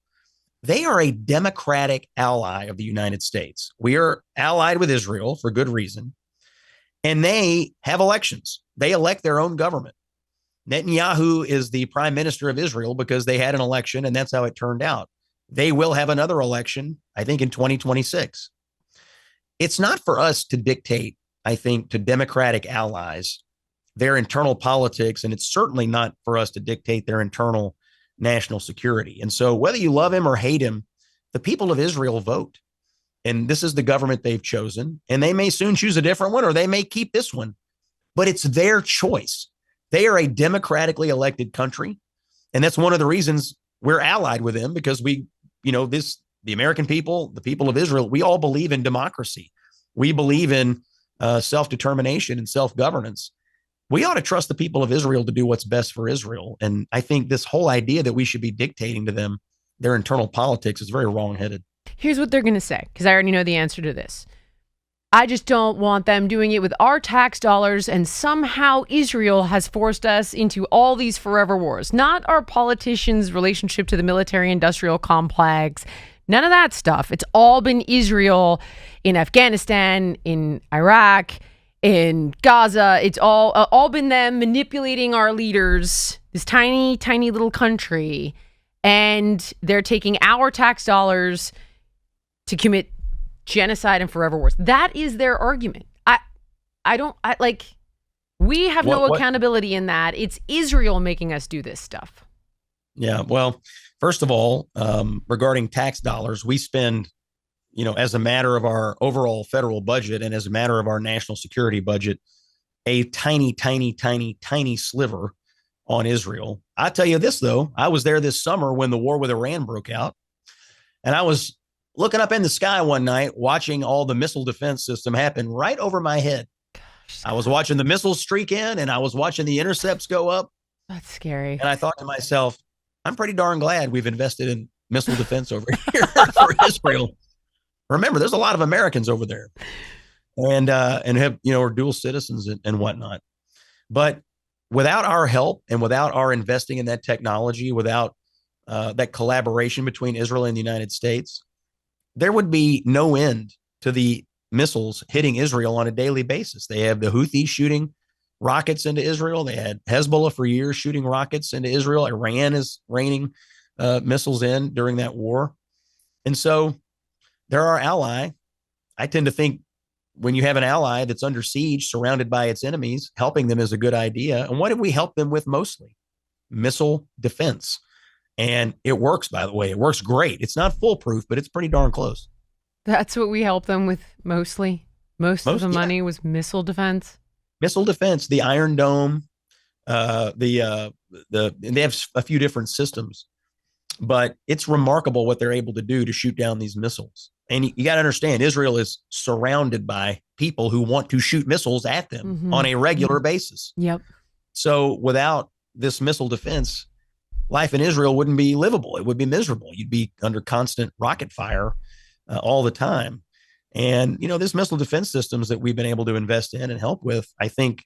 They are a democratic ally of the United States. We are allied with Israel for good reason. And they have elections. They elect their own government. Netanyahu is the prime minister of Israel because they had an election and that's how it turned out. They will have another election, I think, in 2026. It's not for us to dictate, I think, to democratic allies their internal politics, and it's certainly not for us to dictate their internal national security. And so whether you love him or hate him, the people of Israel vote. And this is the government they've chosen. And they may soon choose a different one, or they may keep this one. But it's their choice. They are a democratically elected country. And that's one of the reasons we're allied with them, because we, the American people, the people of Israel, we all believe in democracy. We believe in self-determination and self-governance. We ought to trust the people of Israel to do what's best for Israel. And I think this whole idea that we should be dictating to them their internal politics is very wrongheaded. Here's what they're going to say, because I already know the answer to this. I just don't want them doing it with our tax dollars, and somehow Israel has forced us into all these forever wars. Not our politicians' relationship to the military-industrial complex. None of that stuff. It's all been Israel in Afghanistan, in Iraq, in Gaza. It's all been them manipulating our leaders, this tiny, tiny little country. And they're taking our tax dollars to commit genocide and forever wars. That is their argument. We have no accountability in that. It's Israel making us do this stuff. Yeah. Well, first of all, regarding tax dollars, we spend, as a matter of our overall federal budget and as a matter of our national security budget, a tiny, tiny, tiny, tiny sliver on Israel. I tell you this, though, I was there this summer when the war with Iran broke out, and I was looking up in the sky one night, watching all the missile defense system happen right over my head. Gosh, I was watching the missiles streak in, and I was watching the intercepts go up. That's scary. And I thought to myself, I'm pretty darn glad we've invested in missile defense over here for Israel. Remember, there's a lot of Americans over there, and have are dual citizens and whatnot. But without our help and without our investing in that technology, without that collaboration between Israel and the United States, there would be no end to the missiles hitting Israel on a daily basis. They have the Houthis shooting rockets into Israel. They had Hezbollah for years shooting rockets into Israel. Iran is raining missiles in during that war. And so they're our ally. I tend to think when you have an ally that's under siege, surrounded by its enemies, helping them is a good idea. And what did we help them with mostly? Missile defense. And it works, by the way. It works great. It's not foolproof, but it's pretty darn close. That's what we helped them with mostly. Most of the money was missile defense. Missile defense, the Iron Dome, and they have a few different systems, but it's remarkable what they're able to do to shoot down these missiles. And you got to understand, Israel is surrounded by people who want to shoot missiles at them on a regular basis. Yep. So without this missile defense, life in Israel wouldn't be livable. It would be miserable. You'd be under constant rocket fire all the time. And, this missile defense systems that we've been able to invest in and help with, I think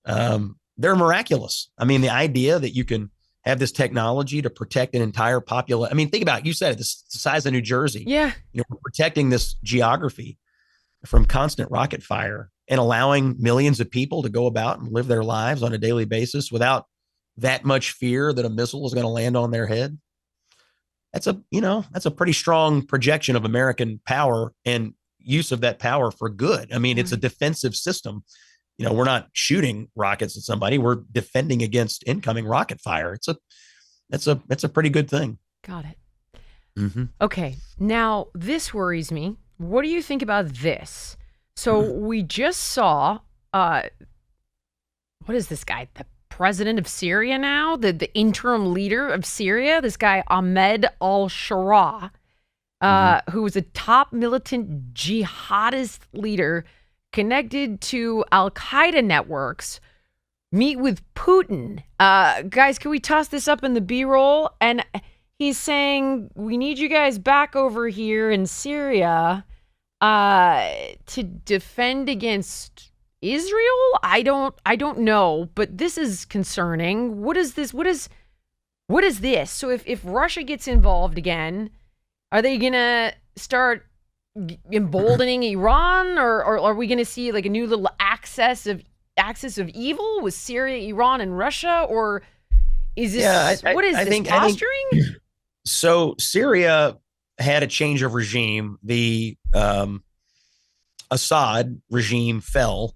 they're miraculous. I mean, the idea that you can have this technology to protect an entire population. I mean, think about it. You said it, the size of New Jersey. Yeah. We're protecting this geography from constant rocket fire and allowing millions of people to go about and live their lives on a daily basis without that much fear that a missile is going to land on their head. That's a pretty strong projection of American power and use of that power for good. I mean, it's a defensive system. We're not shooting rockets at somebody. We're defending against incoming rocket fire. It's a pretty good thing. Got it. Mm-hmm. Okay. Now this worries me. What do you think about this? So we just saw, what is this guy? The president of Syria now? The interim leader of Syria? This guy, Ahmed al-Shara, who was a top militant jihadist leader connected to al-Qaeda networks, meet with Putin. Guys, can we toss this up in the B-roll? And he's saying, we need you guys back over here in Syria to defend against Israel? I don't know, but this is concerning. What is this? What is this? So if Russia gets involved again, are they going to start emboldening Iran, or are we going to see like a new little axis of evil with Syria, Iran, and Russia? Or is this posturing? So Syria had a change of regime. The Assad regime fell,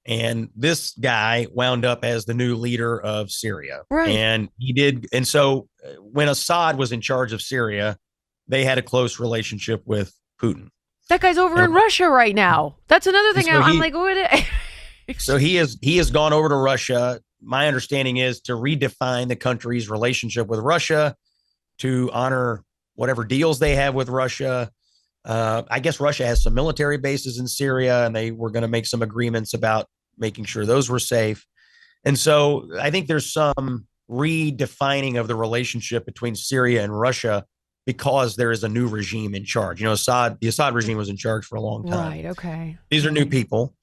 And this guy wound up as the new leader of Syria. Right. And he did. And so when Assad was in charge of Syria, they had a close relationship with Putin. That guy's over in Russia right now. That's another thing. So I'm like, what? So he has gone over to Russia. My understanding is to redefine the country's relationship with Russia, to honor whatever deals they have with Russia. I guess Russia has some military bases in Syria, and they were going to make some agreements about making sure those were safe. And so I think there's some redefining of the relationship between Syria and Russia because there is a new regime in charge. You know, the Assad regime was in charge for a long time. Right. Okay. These are new people.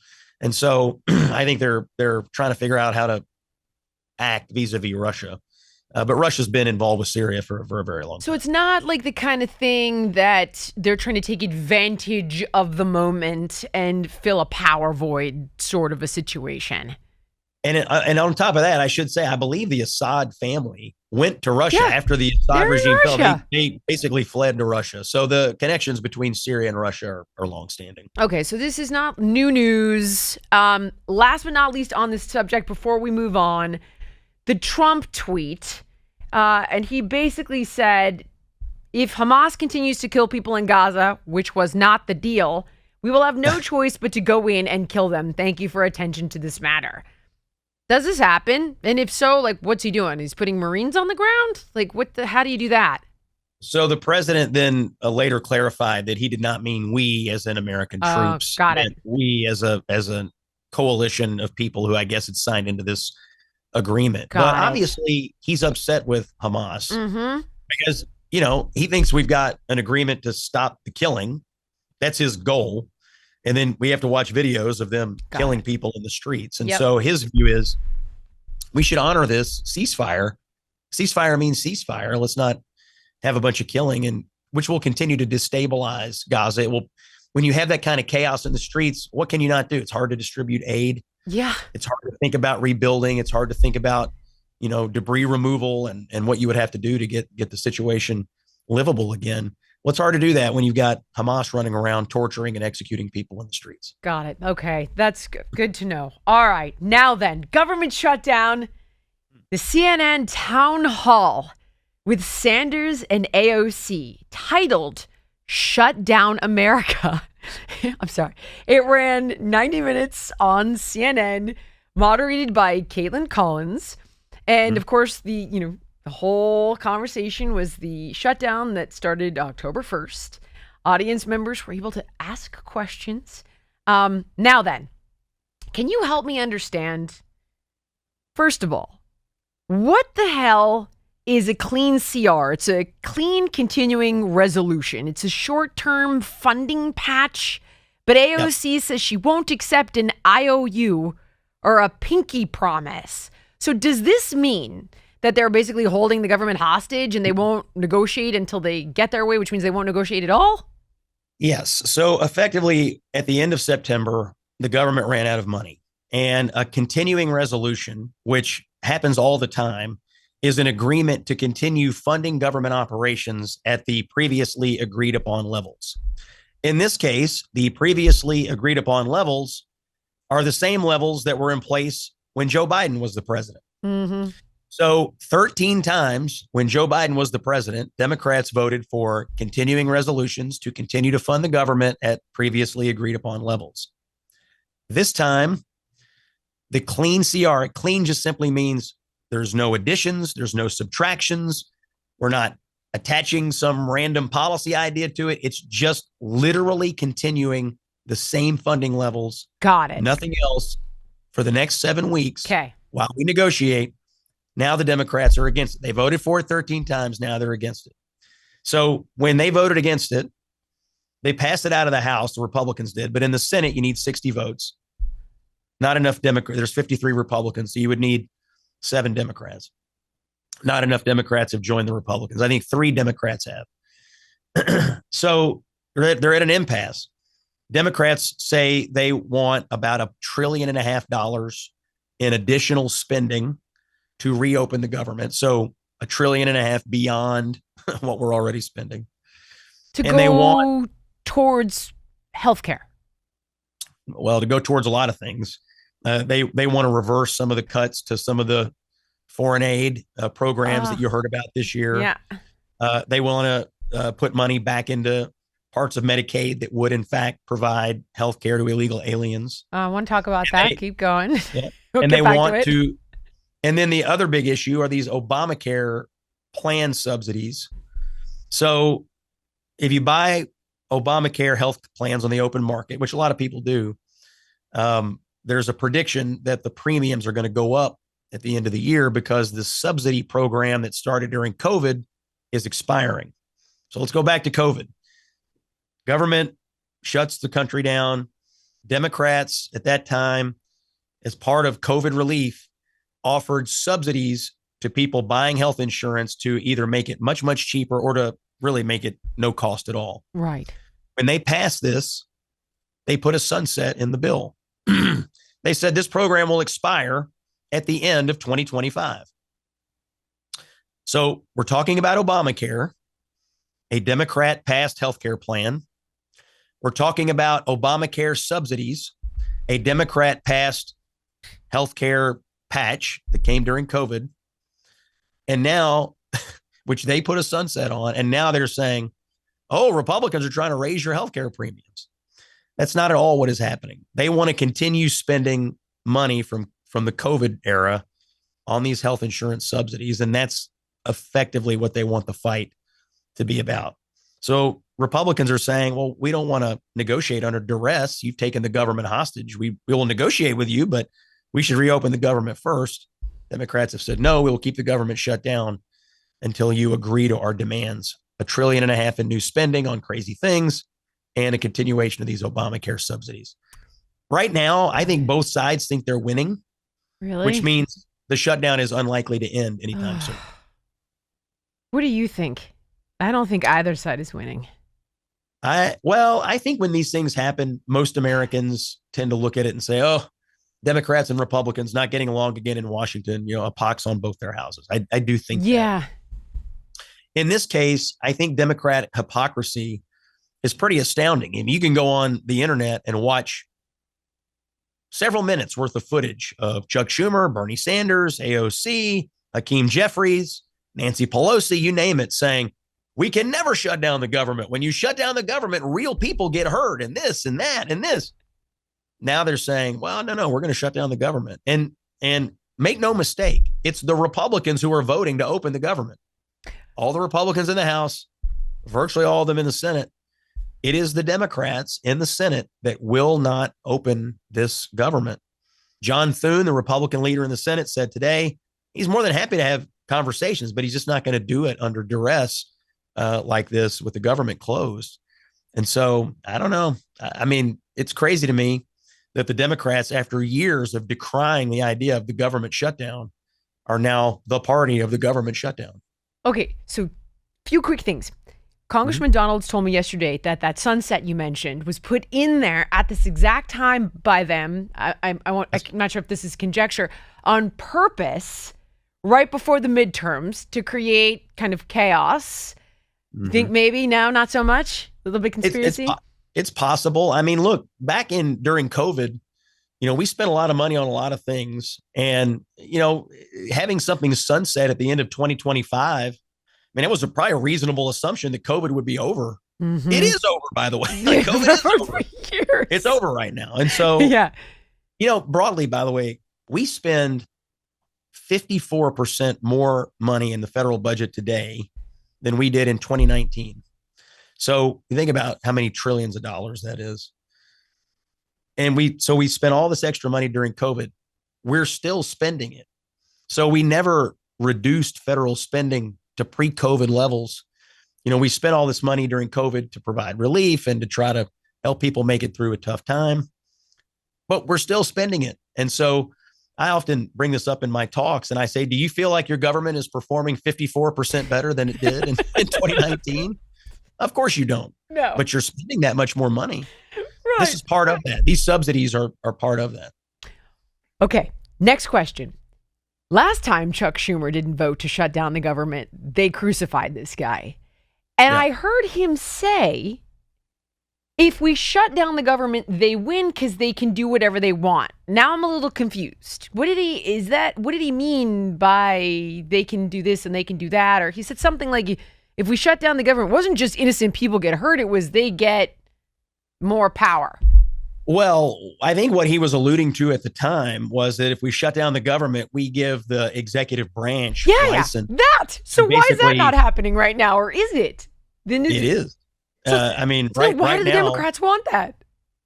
And so I think they're trying to figure out how to act vis-a-vis Russia. But Russia's been involved with Syria for a very long time. So it's not like the kind of thing that they're trying to take advantage of the moment and fill a power void sort of a situation. And on top of that, I should say, I believe the Assad family went to Russia after the Assad regime fell. They basically fled to Russia. So the connections between Syria and Russia are longstanding. Okay, so this is not new news. Last but not least on this subject, before we move on, the Trump tweet, and he basically said, if Hamas continues to kill people in Gaza, which was not the deal, we will have no choice but to go in and kill them. Thank you for attention to this matter. Does this happen? And if so, like, what's he doing? He's putting Marines on the ground? Like, how do you do that? So the president then later clarified that he did not mean we as in American troops. Got it. We as a coalition of people who I guess had signed into this agreement. But obviously he's upset with Hamas because, you know, he thinks we've got an agreement to stop the killing. That's his goal. And then we have to watch videos of them killing people in the streets. And so his view is we should honor this ceasefire. Ceasefire means ceasefire. Let's not have a bunch of killing, and which will continue to destabilize Gaza. It will, when you have that kind of chaos in the streets, what can you not do? It's hard to distribute aid. Yeah. It's hard to think about rebuilding. It's hard to think about, you know, debris removal and what you would have to do to get the situation livable again. Well, it's hard to do that when you've got Hamas running around torturing and executing people in the streets. Got it. Okay. That's good to know. All right. Now then, government shutdown. The CNN town hall with Sanders and AOC titled Shut Down America. I'm sorry. It ran 90 minutes on CNN, moderated by Caitlin Collins. And of course, the whole conversation was the shutdown that started October 1st. Audience members were able to ask questions. Now then, can you help me understand, first of all, what the hell is a clean CR? It's a clean continuing resolution. It's a short-term funding patch, but AOC says she won't accept an IOU or a pinky promise. So does this mean that they're basically holding the government hostage and they won't negotiate until they get their way, which means they won't negotiate at all? Yes. So effectively, at the end of September, the government ran out of money. And a continuing resolution, which happens all the time, is an agreement to continue funding government operations at the previously agreed upon levels. In this case, the previously agreed upon levels are the same levels that were in place when Joe Biden was the president. So 13 times when Joe Biden was the president, Democrats voted for continuing resolutions to continue to fund the government at previously agreed upon levels. This time, the clean CR, clean just simply means there's no additions, there's no subtractions. We're not attaching some random policy idea to it. It's just literally continuing the same funding levels. Got it. Nothing else for the next 7 weeks. Okay. While we negotiate. Now the Democrats are against it. They voted for it 13 times. Now they're against it. So when they voted against it, they passed it out of the House. The Republicans did. But in the Senate, you need 60 votes. Not enough Democrats. There's 53 Republicans. So you would need 7 Democrats. Not enough Democrats have joined the Republicans. I think 3 Democrats have. So they're at an impasse. Democrats say they want about $1.5 trillion in additional spending to reopen the government. So $1.5 trillion beyond what we're already spending. To go towards healthcare. Well, to go towards a lot of things. They want to reverse some of the cuts to some of the foreign aid programs that you heard about this year. Yeah. They want to put money back into parts of Medicaid that would, in fact, provide health care to illegal aliens. I want to talk about that. Keep going. Yeah. We'll And get they back want to. and then the other big issue are these Obamacare plan subsidies. So if you buy Obamacare health plans on the open market, which a lot of people do, there's a prediction that the premiums are going to go up at the end of the year because the subsidy program that started during COVID is expiring. So let's go back to COVID. Government shuts the country down. Democrats at that time, as part of COVID relief, offered subsidies to people buying health insurance to either make it much, much cheaper or to really make it no cost at all. Right. When they passed this, they put a sunset in the bill. They said this program will expire at the end of 2025. So we're talking about Obamacare, a Democrat passed healthcare plan. We're talking about Obamacare subsidies, a Democrat passed healthcare patch that came during COVID. And now, which they put a sunset on, and now they're saying, oh, Republicans are trying to raise your healthcare premiums. That's not at all what is happening. They want to continue spending money from the COVID era on these health insurance subsidies. And that's effectively what they want the fight to be about. So Republicans are saying, well, we don't want to negotiate under duress. You've taken the government hostage. We will negotiate with you, but we should reopen the government first. Democrats have said, no, we will keep the government shut down until you agree to our demands. $1.5 trillion in new spending on crazy things and a continuation of these Obamacare subsidies. Right now, I think both sides think they're winning, Really? which means the shutdown is unlikely to end anytime soon. What do you think? I don't think either side is winning. I think when these things happen, most Americans tend to look at it and say, oh, Democrats and Republicans not getting along again in Washington, a pox on both their houses. I do think Yeah. that. In this case, I think Democratic hypocrisy is pretty astounding. And you can go on the internet and watch several minutes worth of footage of Chuck Schumer, Bernie Sanders, AOC, Hakeem Jeffries, Nancy Pelosi, you name it, saying, we can never shut down the government. When you shut down the government, real people get hurt and this and that and this. Now they're saying, well, no, we're going to shut down the government. And make no mistake, it's the Republicans who are voting to open the government. All the Republicans in the House, virtually all of them in the Senate. It is the Democrats in the Senate that will not open this government. John Thune, the Republican leader in the Senate, said today he's more than happy to have conversations, but he's just not going to do it under duress like this with the government closed. And so I don't know. I mean, it's crazy to me that the Democrats, after years of decrying the idea of the government shutdown, are now the party of the government shutdown. Okay, so few quick things. Congressman Donalds told me yesterday that sunset you mentioned was put in there at this exact time by them. I'm not sure if this is conjecture, on purpose, right before the midterms to create kind of chaos. Think maybe now not so much? A little bit conspiracy? It's possible. I mean, look, during COVID, we spent a lot of money on a lot of things, and, having something sunset at the end of 2025, I mean, it was probably a reasonable assumption that COVID would be over. Mm-hmm. It is over, by the way. COVID is over. It's over right now. And so, yeah. Broadly, by the way, we spend 54% more money in the federal budget today than we did in 2019. So you think about how many trillions of dollars that is. And we spent all this extra money during COVID. We're still spending it. So we never reduced federal spending to pre-COVID levels. We spent all this money during COVID to provide relief and to try to help people make it through a tough time, but we're still spending it. And so I often bring this up in my talks and I say, do you feel like your government is performing 54% better than it did in 2019? Of course you don't. No. But you're spending that much more money. Right. This is part of that. These subsidies are part of that. Okay. Next question. Last time Chuck Schumer didn't vote to shut down the government, they crucified this guy. And I heard him say if we shut down the government, they win because they can do whatever they want. Now I'm a little confused. What did he mean by they can do this and they can do that? Or he said something like, if we shut down the government, it wasn't just innocent people get hurt, it was they get more power. Well, I think what he was alluding to at the time was that if we shut down the government, we give the executive branch license. Yeah, that. So why is that not happening right now? Or is it? Then it is. I mean, so right, why right do the now, Democrats want that?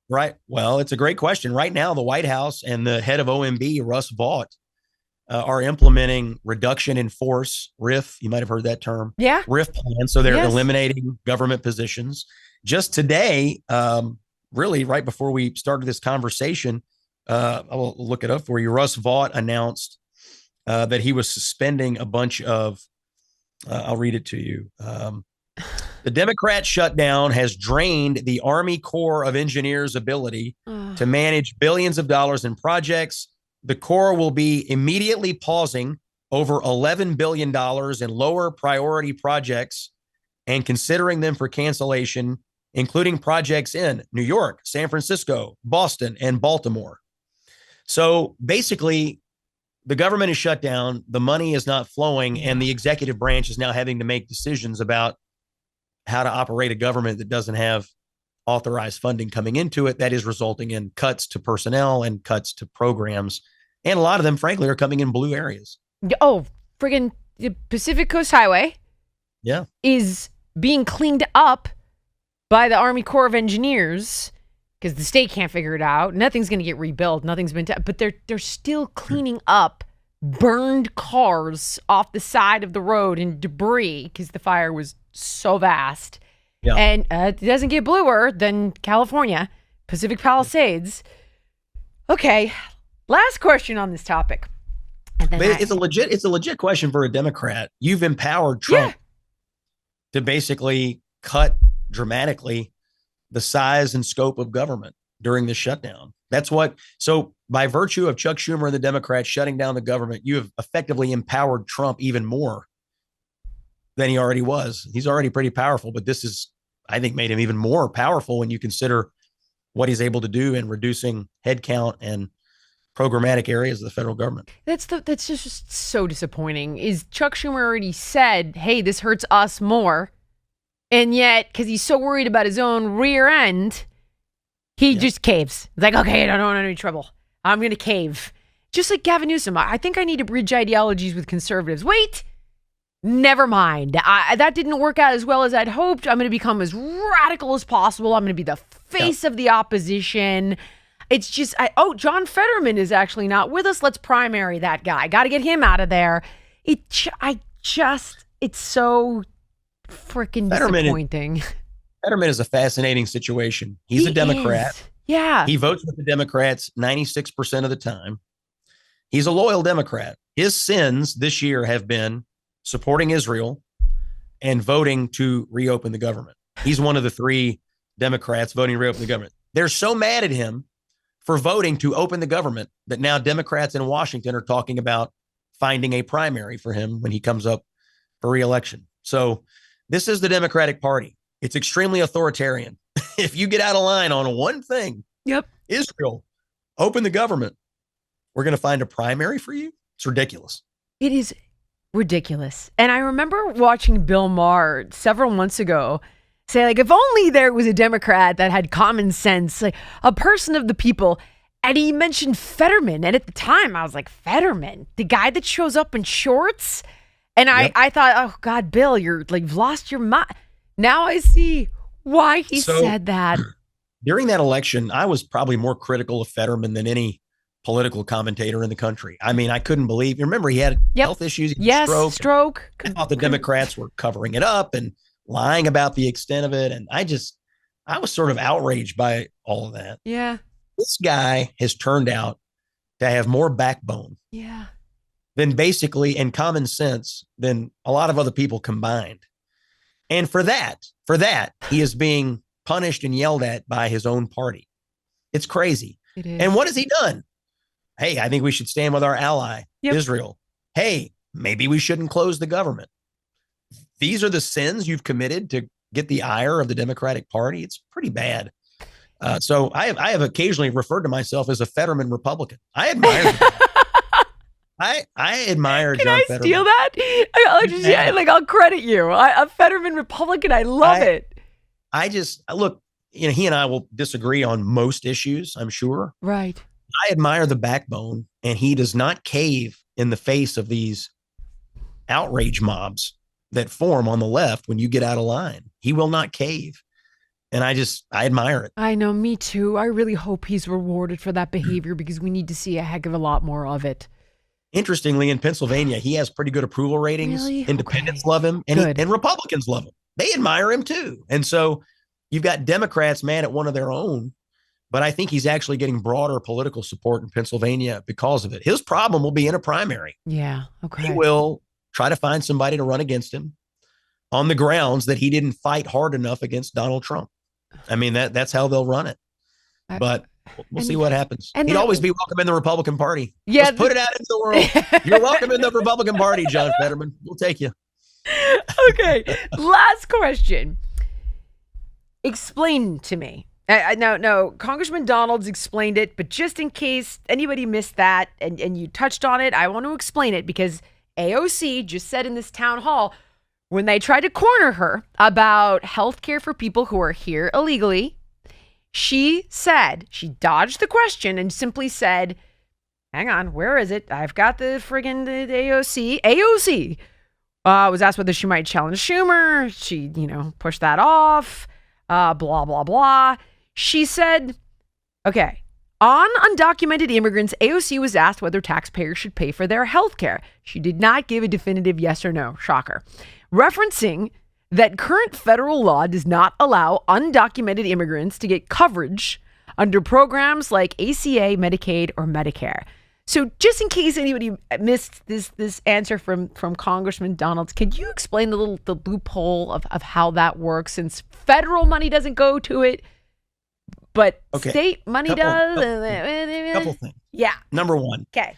Right. Well, it's a great question. Right now, the White House and the head of OMB, Russ Vought, are implementing reduction in force, RIF. You might have heard that term. Yeah. RIF plan. So they're eliminating government positions. Just today, really right before we started this conversation, I'll look it up for you. Russ Vought announced that he was suspending a bunch of, I'll read it to you. The Democrat shutdown has drained the Army Corps of Engineers' ability to manage billions of dollars in projects. The Corps will be immediately pausing over $11 billion in lower priority projects and considering them for cancellation, including projects in New York, San Francisco, Boston, and Baltimore. So basically, the government is shut down, the money is not flowing, and the executive branch is now having to make decisions about how to operate a government that doesn't have authorized funding coming into it. That is resulting in cuts to personnel and cuts to programs. And a lot of them, frankly, are coming in blue areas. Oh, friggin' the Pacific Coast Highway is being cleaned up by the Army Corps of Engineers because the state can't figure it out. Nothing's going to get rebuilt. Nothing's been but they're still cleaning up burned cars off the side of the road and debris because the fire was so vast. Yeah. And it doesn't get bluer than California, Pacific Palisades. Okay, last question on this topic. But it's a legit question for a Democrat. You've empowered Trump to basically cut dramatically the size and scope of government during the shutdown. So by virtue of Chuck Schumer and the Democrats shutting down the government, you have effectively empowered Trump even more than he already was. He's already pretty powerful, but this is, I think, made him even more powerful when you consider what he's able to do in reducing headcount and programmatic areas of the federal government. That's just so disappointing. Is Chuck Schumer already said, hey, this hurts us more. And yet, because he's so worried about his own rear end, he just caves. It's like, okay, I don't want any trouble. I'm going to cave. Just like Gavin Newsom. I think I need to bridge ideologies with conservatives. Wait, never mind. That didn't work out as well as I'd hoped. I'm going to become as radical as possible. I'm going to be the face of the opposition. It's just, John Fetterman is actually not with us. Let's primary that guy. Got to get him out of there. It's so freaking disappointing. Fetterman is a fascinating situation. He's a Democrat. Yeah. He votes with the Democrats 96% of the time. He's a loyal Democrat. His sins this year have been supporting Israel and voting to reopen the government. He's one of the 3 Democrats voting to reopen the government. They're so mad at him for voting to open the government that now Democrats in Washington are talking about finding a primary for him when he comes up for re-election. So this is the Democratic Party. It's extremely authoritarian. If you get out of line on one thing, Israel, open the government, we're going to find a primary for you. It's ridiculous. It is ridiculous. And I remember watching Bill Maher several months ago say, like, if only there was a Democrat that had common sense, like a person of the people. And he mentioned Fetterman. And at the time, I was like, Fetterman, the guy that shows up in shorts? And I thought, oh, God, Bill, you've lost your mind. Now I see why he said that. During that election, I was probably more critical of Fetterman than any political commentator in the country. I mean, I couldn't believe. You remember he had health issues. Stroke. I thought the Democrats were covering it up and lying about the extent of it. And I was sort of outraged by all of that. Yeah. This guy has turned out to have more backbone. Yeah. Than basically and common sense than a lot of other people combined. And for that, he is being punished and yelled at by his own party. It's crazy. It is. And what has he done? Hey, I think we should stand with our ally, Israel. Hey, maybe we shouldn't close the government. These are the sins you've committed to get the ire of the Democratic Party. It's pretty bad. So I have occasionally referred to myself as a Fetterman Republican. I admire I admire Can John I Fetterman. steal that? I'll credit you. A Fetterman Republican. I love it. I just look, he and I will disagree on most issues, I'm sure. Right. I admire the backbone, and he does not cave in the face of these outrage mobs that form on the left when you get out of line. He will not cave. And I admire it. I know, me too. I really hope he's rewarded for that behavior because we need to see a heck of a lot more of it. Interestingly, in Pennsylvania, he has pretty good approval ratings. Really? Independents love him, and Republicans love him. They admire him too. And so you've got Democrats mad at one of their own, but I think he's actually getting broader political support in Pennsylvania because of it. His problem will be in a primary. Yeah. Okay. He will try to find somebody to run against him on the grounds that he didn't fight hard enough against Donald Trump. I mean, that's how they'll run it. But we'll see what happens. He'd always be welcome in the Republican Party. Yeah. Let's put it out into the world. You're welcome in the Republican Party, John Fetterman. We'll take you. Okay. Last question. Explain to me. No, Congressman Donalds explained it, but just in case anybody missed that and you touched on it, I want to explain it because AOC just said in this town hall, when they tried to corner her about health care for people who are here illegally, she dodged the question and simply said, hang on, where is it? I've got the AOC. AOC was asked whether she might challenge Schumer. She, pushed that off, blah, blah, blah. She said, okay, on undocumented immigrants, AOC was asked whether taxpayers should pay for their health care. She did not give a definitive yes or no. Shocker. Referencing that current federal law does not allow undocumented immigrants to get coverage under programs like ACA, Medicaid, or Medicare. So just in case anybody missed this answer from Congressman Donalds, could you explain the loophole of how that works, since federal money doesn't go to it, but state money does? Couple things. Yeah. Number one. Okay.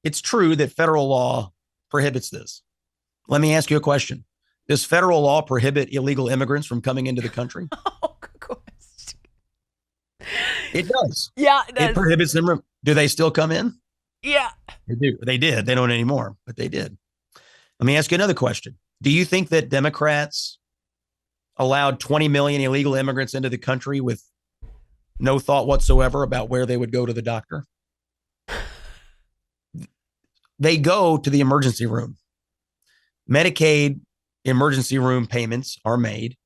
It's true that federal law prohibits this. Let me ask you a question. Does federal law prohibit illegal immigrants from coming into the country? Oh, good question. It does. Yeah, it does. It prohibits them. Do they still come in? Yeah. They do. They did. They don't anymore, but they did. Let me ask you another question. Do you think that Democrats allowed 20 million illegal immigrants into the country with no thought whatsoever about where they would go to the doctor? They go to the emergency room. Medicaid emergency room payments are made.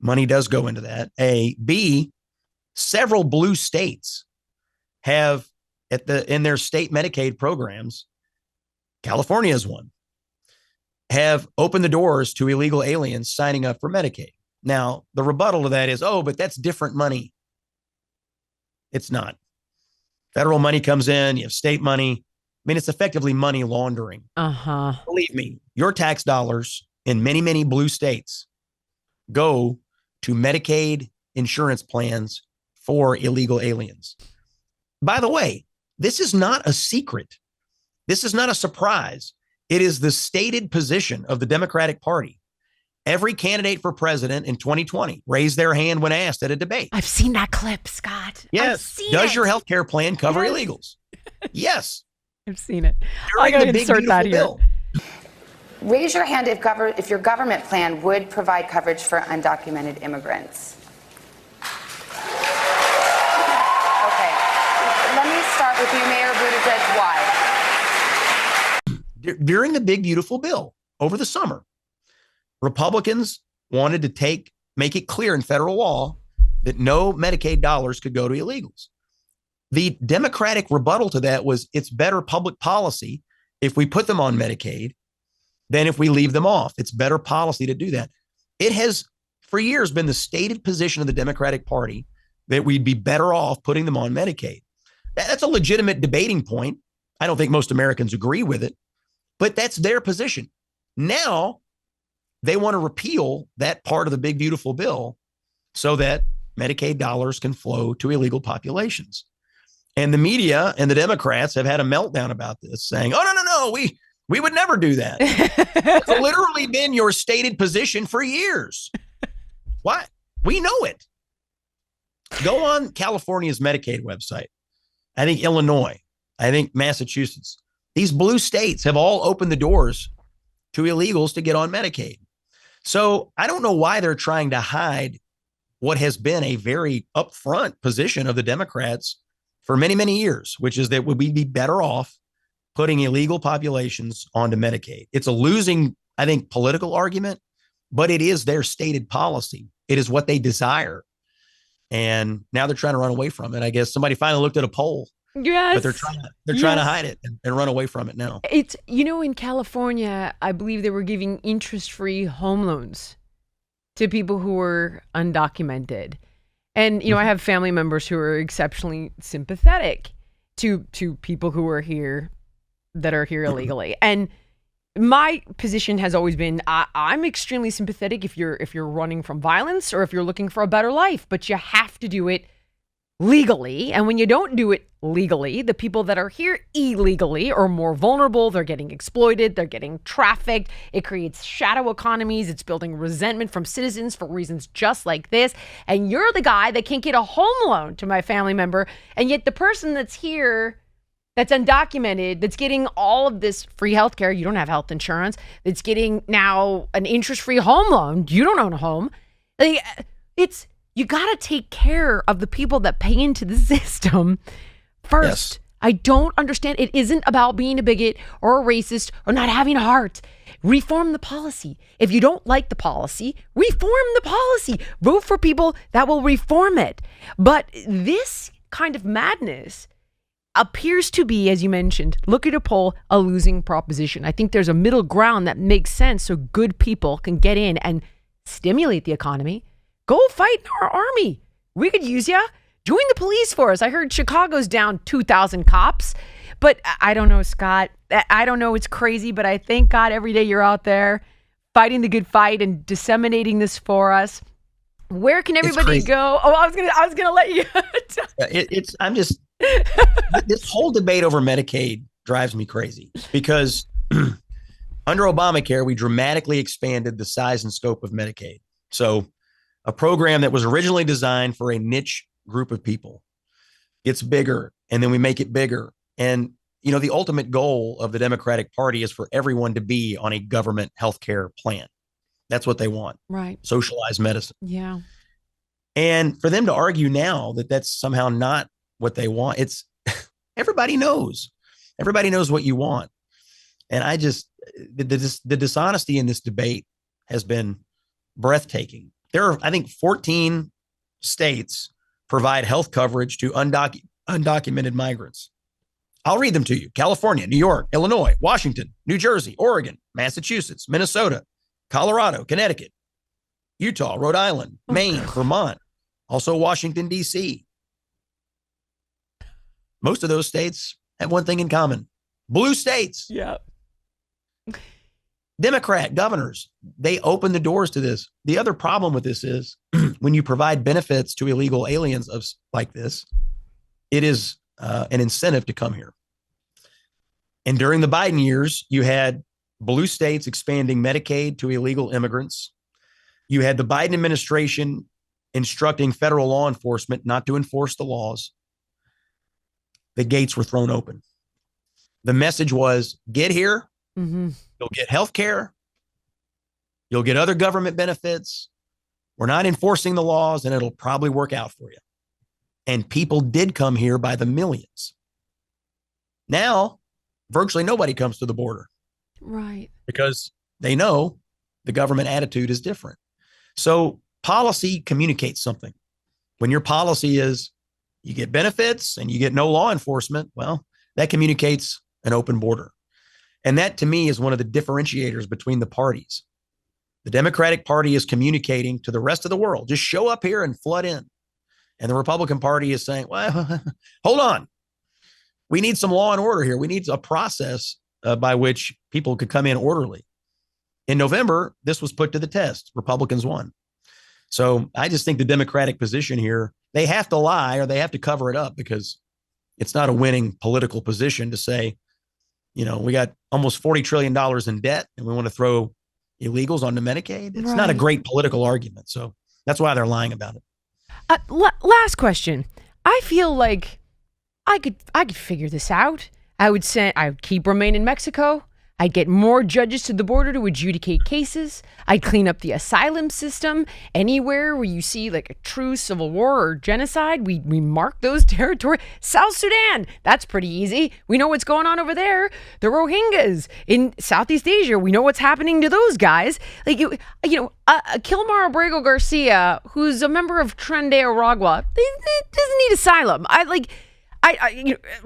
Money does go into that. A. B. Several blue states have in their state Medicaid programs, California is one, have opened the doors to illegal aliens signing up for Medicaid. Now, the rebuttal to that is, but that's different money. It's not. Federal money comes in, you have state money. I mean, it's effectively money laundering. Uh-huh. Believe me, your tax dollars in many, many blue states go to Medicaid insurance plans for illegal aliens. By the way, this is not a secret. This is not a surprise. It is the stated position of the Democratic Party. Every candidate for president in 2020 raised their hand when asked at a debate. I've seen that clip, Scott. Yes. Does your health care plan cover illegals? Yes. I've seen it. I gotta insert that here. Raise your hand if your government plan would provide coverage for undocumented immigrants. Okay. Let me start with you, Mayor Buttigieg. Why? During the big, beautiful bill over the summer, Republicans wanted to make it clear in federal law that no Medicaid dollars could go to illegals. The Democratic rebuttal to that was it's better public policy if we put them on Medicaid than if we leave them off. It's better policy to do that. It has for years been the stated position of the Democratic Party that we'd be better off putting them on Medicaid. That's a legitimate debating point. I don't think most Americans agree with it, but that's their position. Now they want to repeal that part of the big, beautiful bill so that Medicaid dollars can flow to illegal populations. And the media and the Democrats have had a meltdown about this, saying, no, we would never do that. It's literally been your stated position for years. What? We know it. Go on California's Medicaid website. I think Illinois, I think Massachusetts. These blue states have all opened the doors to illegals to get on Medicaid. So I don't know why they're trying to hide what has been a very upfront position of the Democrats for many, many years, which is that we'd be better off putting illegal populations onto Medicaid. It's a losing, I think, political argument, but it is their stated policy. It is what they desire. And now they're trying to run away from it. I guess somebody finally looked at a poll. Yes. But they're trying to hide it and run away from it now. It's, in California, I believe they were giving interest-free home loans to people who were undocumented. And, I have family members who are exceptionally sympathetic to people who are here, that are here illegally. And my position has always been, I'm extremely sympathetic if you're running from violence or if you're looking for a better life, but you have to do it legally. And when you don't do it legally, the people that are here illegally are more vulnerable. They're getting exploited. They're getting trafficked. It creates shadow economies. It's building resentment from citizens for reasons just like this. And you're the guy that can't get a home loan to my family member. And yet the person that's here, that's undocumented, that's getting all of this free healthcare, you don't have health insurance, that's getting now an interest-free home loan, you don't own a home. You got to take care of the people that pay into the system first. Yes. I don't understand. It isn't about being a bigot or a racist or not having a heart. Reform the policy. If you don't like the policy, reform the policy. Vote for people that will reform it. But this kind of madness appears to be, as you mentioned, look at a poll, a losing proposition. I think there's a middle ground that makes sense so good people can get in and stimulate the economy. Go fight in our army. We could use ya. Join the police force. I heard Chicago's down 2,000 cops. But I don't know, Scott. I don't know. It's crazy, but I thank God every day you're out there fighting the good fight and disseminating this for us. Where can everybody go? Oh, I was gonna let you. This whole debate over Medicaid drives me crazy because under Obamacare, we dramatically expanded the size and scope of Medicaid. So a program that was originally designed for a niche group of people gets bigger, and then we make it bigger. And, the ultimate goal of the Democratic Party is for everyone to be on a government healthcare plan. That's what they want. Right. Socialized medicine. Yeah. And for them to argue now that that's somehow not what they want, it's everybody knows. Everybody knows what you want. And I just, the dishonesty in this debate has been breathtaking. There are, I think, 14 states provide health coverage to undocumented migrants. I'll read them to you. California, New York, Illinois, Washington, New Jersey, Oregon, Massachusetts, Minnesota, Colorado, Connecticut, Utah, Rhode Island, Maine, Vermont, also Washington, D.C. Most of those states have one thing in common. Blue states. Yeah. Democrat governors, they open the doors to this. The other problem with this is when you provide benefits to illegal aliens like this, it is an incentive to come here. And during the Biden years, you had blue states expanding Medicaid to illegal immigrants. You had the Biden administration instructing federal law enforcement not to enforce the laws. The gates were thrown open. The message was, get here. Mm-hmm. You'll get health care. You'll get other government benefits. We're not enforcing the laws, and it'll probably work out for you. And people did come here by the millions. Now, virtually nobody comes to the border. Right. Because they know the government attitude is different. So policy communicates something. When your policy is you get benefits and you get no law enforcement, well, that communicates an open border. And that, to me, is one of the differentiators between the parties. The Democratic Party is communicating to the rest of the world, just show up here and flood in. And the Republican Party is saying, well, hold on. We need some law and order here. We need a process by which people could come in orderly. In November, this was put to the test. Republicans won. So I just think the Democratic position here, they have to lie or they have to cover it up because it's not a winning political position to say, we got almost $40 trillion in debt and we want to throw illegals onto Medicaid. It's not a great political argument. So that's why they're lying about it. Last question. I feel like I could figure this out. I would keep Remain in Mexico. I'd get more judges to the border to adjudicate cases. I'd clean up the asylum system. Anywhere where you see like a true civil war or genocide, we mark those territories. South Sudan, that's pretty easy. We know what's going on over there. The Rohingyas in Southeast Asia, we know what's happening to those guys. Like, Kilmar Abrego Garcia, who's a member of Tren de Aragua, doesn't need asylum.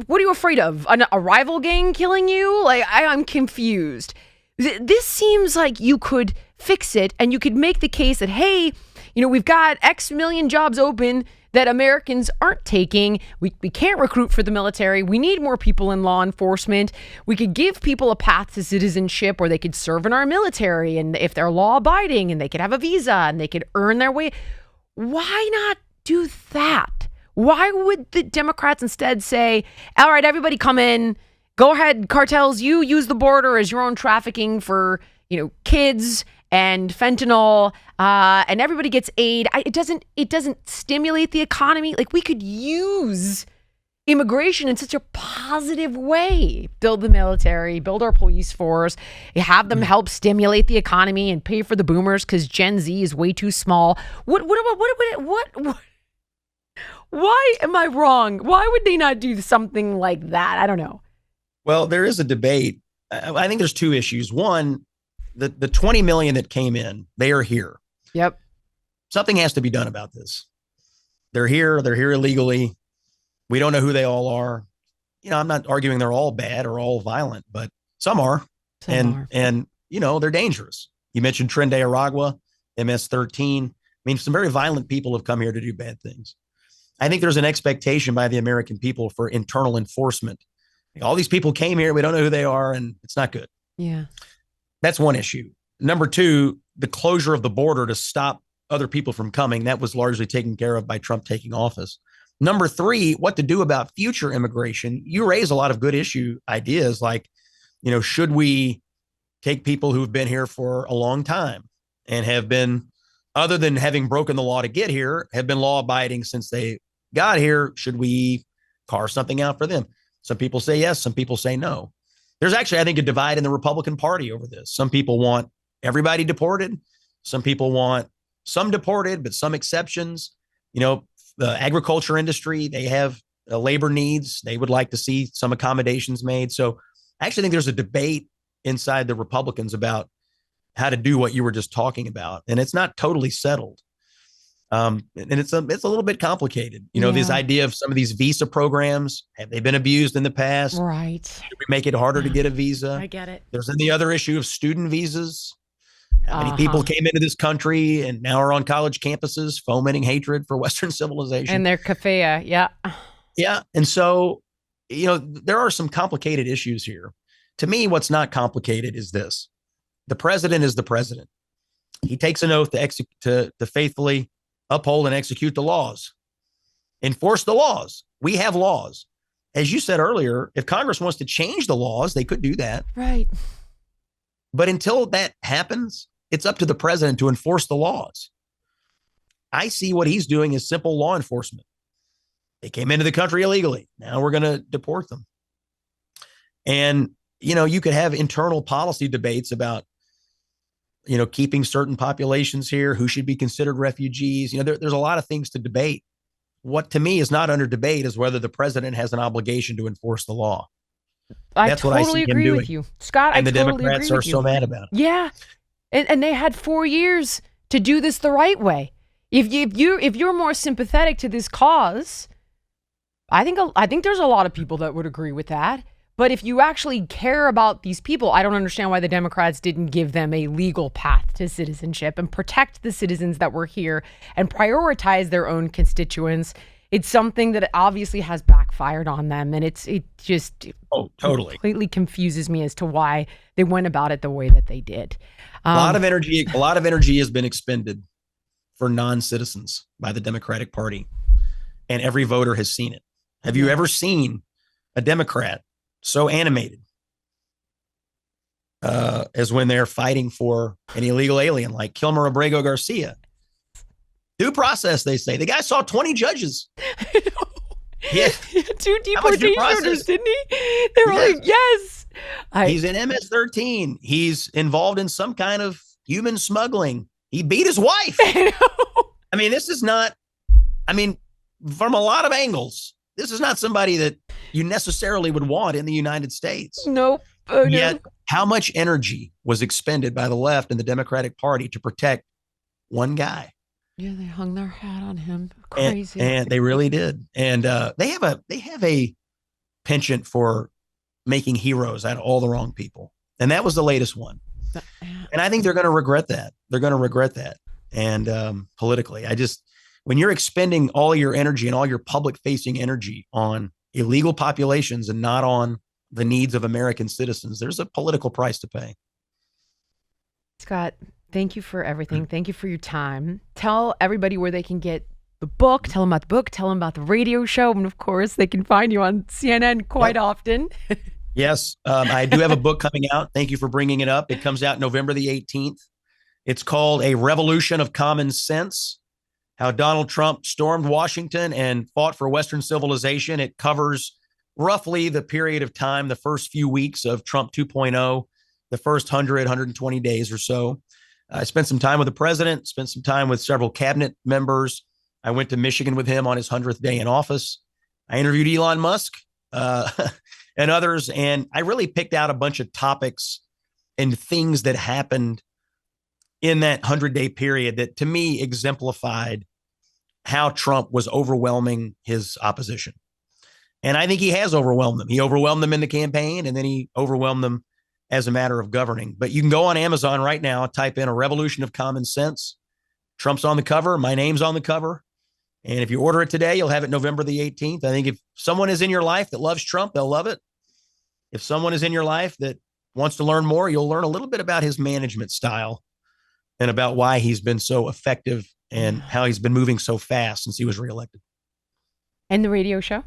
What are you afraid of? A rival gang killing you? Like, I'm confused. This seems like you could fix it, and you could make the case that, hey, we've got X million jobs open that Americans aren't taking. We can't recruit for the military. We need more people in law enforcement. We could give people a path to citizenship where they could serve in our military, and if they're law abiding, and they could have a visa, and they could earn their way. Why not do that? Why would the Democrats instead say, all right, everybody come in, go ahead, cartels, you use the border as your own trafficking for, kids and fentanyl, and everybody gets aid. It doesn't stimulate the economy. Like, we could use immigration in such a positive way. Build the military, build our police force, have them help stimulate the economy and pay for the boomers because Gen Z is way too small. What Why am I wrong? Why would they not do something like that? I don't know. Well, there is a debate. I think there's two issues. One, the 20 million that came in, they are here. Yep. Something has to be done about this. They're here illegally. We don't know who they all are. I'm not arguing they're all bad or all violent, but some are. And they're dangerous. You mentioned Tren de Aragua, MS-13. I mean, some very violent people have come here to do bad things. I think there's an expectation by the American people for internal enforcement. All these people came here. We don't know who they are, and it's not good. Yeah. That's one issue. Number two, the closure of the border to stop other people from coming. That was largely taken care of by Trump taking office. Number three, what to do about future immigration. You raise a lot of good issue ideas like, should we take people who've been here for a long time and have been, other than having broken the law to get here, have been law abiding since they got here? Should we carve something out for them? Some people say yes. Some people say no. There's actually, I think, a divide in the Republican Party over this. Some people want everybody deported. Some people want some deported, but some exceptions. The agriculture industry, they have labor needs. They would like to see some accommodations made. So I actually think there's a debate inside the Republicans about how to do what you were just talking about. And it's not totally settled. And it's a little bit complicated. This idea of some of these visa programs, have they been abused in the past? Right. Should we make it harder to get a visa? I get it. There's the other issue of student visas. How many people came into this country and now are on college campuses fomenting hatred for Western civilization? And they're kafaya. Yeah. Yeah. And so, there are some complicated issues here. To me, what's not complicated is this. The president is the president. He takes an oath to faithfully uphold and execute the laws, enforce the laws. We have laws. As you said earlier, if Congress wants to change the laws, they could do that. Right. But until that happens, it's up to the president to enforce the laws. I see what he's doing as simple law enforcement. They came into the country illegally. Now we're going to deport them. And, you could have internal policy debates about, keeping certain populations here, who should be considered refugees. There's a lot of things to debate. What to me is not under debate is whether the president has an obligation to enforce the law. That's totally what I see agree with you, Scott. And I the totally Democrats agree are with you. so mad about it. Yeah, and they had 4 years to do this the right way. If you're more sympathetic to this cause, I think there's a lot of people that would agree with that. But if you actually care about these people, I don't understand why the Democrats didn't give them a legal path to citizenship and protect the citizens that were here and prioritize their own constituents. It's something that obviously has backfired on them, and it just totally completely confuses me as to why they went about it the way that they did. A lot of energy has been expended for non-citizens by the Democratic Party, and every voter has seen it. Have you ever seen a Democrat so animated as when they're fighting for an illegal alien like Kilmer Abrego Garcia? Due process, they say. The guy saw 20 judges. Yeah. 2 deportation orders, didn't he? They were like, yes. He's in MS-13. He's involved in some kind of human smuggling. He beat his wife. I mean, this is not, from a lot of angles, this is not somebody that you necessarily would want in the United States. Nope. Yet, how much energy was expended by the left and the Democratic Party to protect one guy? Yeah, they hung their hat on him. Crazy. And they really did. And they have a penchant for making heroes out of all the wrong people. And that was the latest one. And I think they're going to regret that. They're going to regret that. And politically, when you're expending all your energy and all your public facing energy on illegal populations and not on the needs of American citizens, there's a political price to pay. Scott, thank you for everything. Thank you for your time. Tell everybody where they can get the book. Tell them about the book. Tell them about the radio show. And of course, they can find you on CNN quite often. Yes, I do have a book coming out. Thank you for bringing it up. It comes out November the 18th. It's called A Revolution of Common Sense: How Donald Trump Stormed Washington and Fought for Western Civilization. It covers roughly the period of time, the first few weeks of Trump 2.0, the first 120 days or so. I spent some time with the president, spent some time with several cabinet members. I went to Michigan with him on his 100th day in office. I interviewed Elon Musk and others, and I really picked out a bunch of topics and things that happened in that 100-day period that, to me, exemplified how Trump was overwhelming his opposition. And I think he has overwhelmed them. He overwhelmed them in the campaign, and then he overwhelmed them as a matter of governing. But you can go on Amazon right now, type in A Revolution of Common Sense. Trump's on the cover. My name's on the cover. And if you order it today, you'll have it November the 18th. I think if someone is in your life that loves Trump, they'll love it. If someone is in your life that wants to learn more, you'll learn a little bit about his management style and about why he's been so effective and how he's been moving so fast since he was reelected. And the radio show?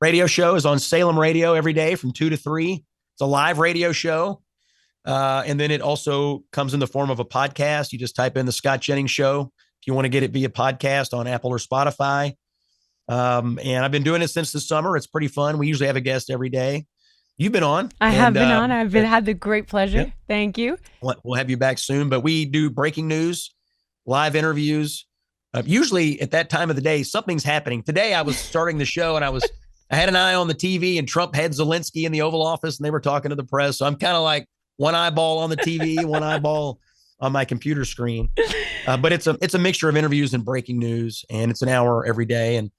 Radio show is on Salem Radio every day from 2 to 3. It's a live radio show. And then it also comes in the form of a podcast. You just type in the Scott Jennings Show if you want to get it via podcast on Apple or Spotify. And I've been doing it since the summer. It's pretty fun. We usually have a guest every day. You've been on. I have been on. I've had the great pleasure. Yeah. Thank you. We'll have you back soon. But we do breaking news, live interviews. Usually at that time of the day, something's happening. Today I was starting the show and I had an eye on the TV, and Trump had Zelensky in the Oval Office and they were talking to the press. So I'm kind of like one eyeball on the TV, one eyeball on my computer screen. But it's a mixture of interviews and breaking news, and it's an hour every day. And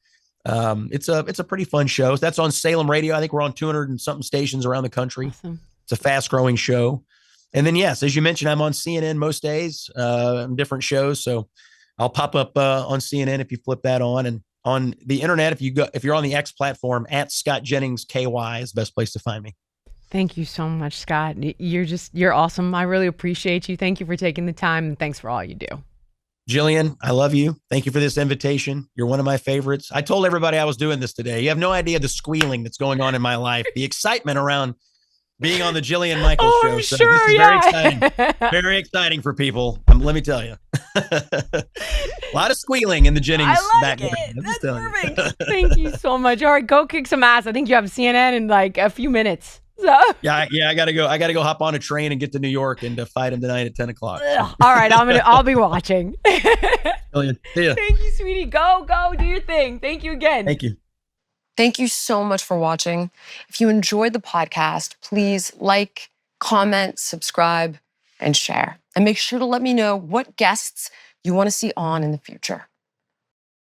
it's a pretty fun show. That's on Salem Radio. I think we're on 200 and something stations around the country. Awesome. It's a fast growing show. And then, yes, as you mentioned, I'm on CNN most days, different shows. So I'll pop up on CNN if you flip that on, and on the internet. If you're on the X platform, at Scott Jennings KY is the best place to find me. Thank you so much, Scott. You're awesome. I really appreciate you. Thank you for taking the time, and thanks for all you do. Jillian, I love you. Thank you for this invitation. You're one of my favorites. I told everybody I was doing this today. You have no idea the squealing that's going on in my life, the excitement around being on the Jillian Michaels show. I'm so sure, this is yeah. very exciting. Very exciting for people. Let me tell you. A lot of squealing in the Jennings background. That's perfect. Thank you so much. All right, go kick some ass. I think you have CNN in like a few minutes. So. Yeah, I gotta go hop on a train and get to New York and to fight him tonight at 10 o'clock. All right, I'll be watching. Brilliant. See ya. Thank you, sweetie. Go, do your thing. Thank you again. Thank you. Thank you so much for watching. If you enjoyed the podcast, please like, comment, subscribe, and share. And make sure to let me know what guests you want to see on in the future.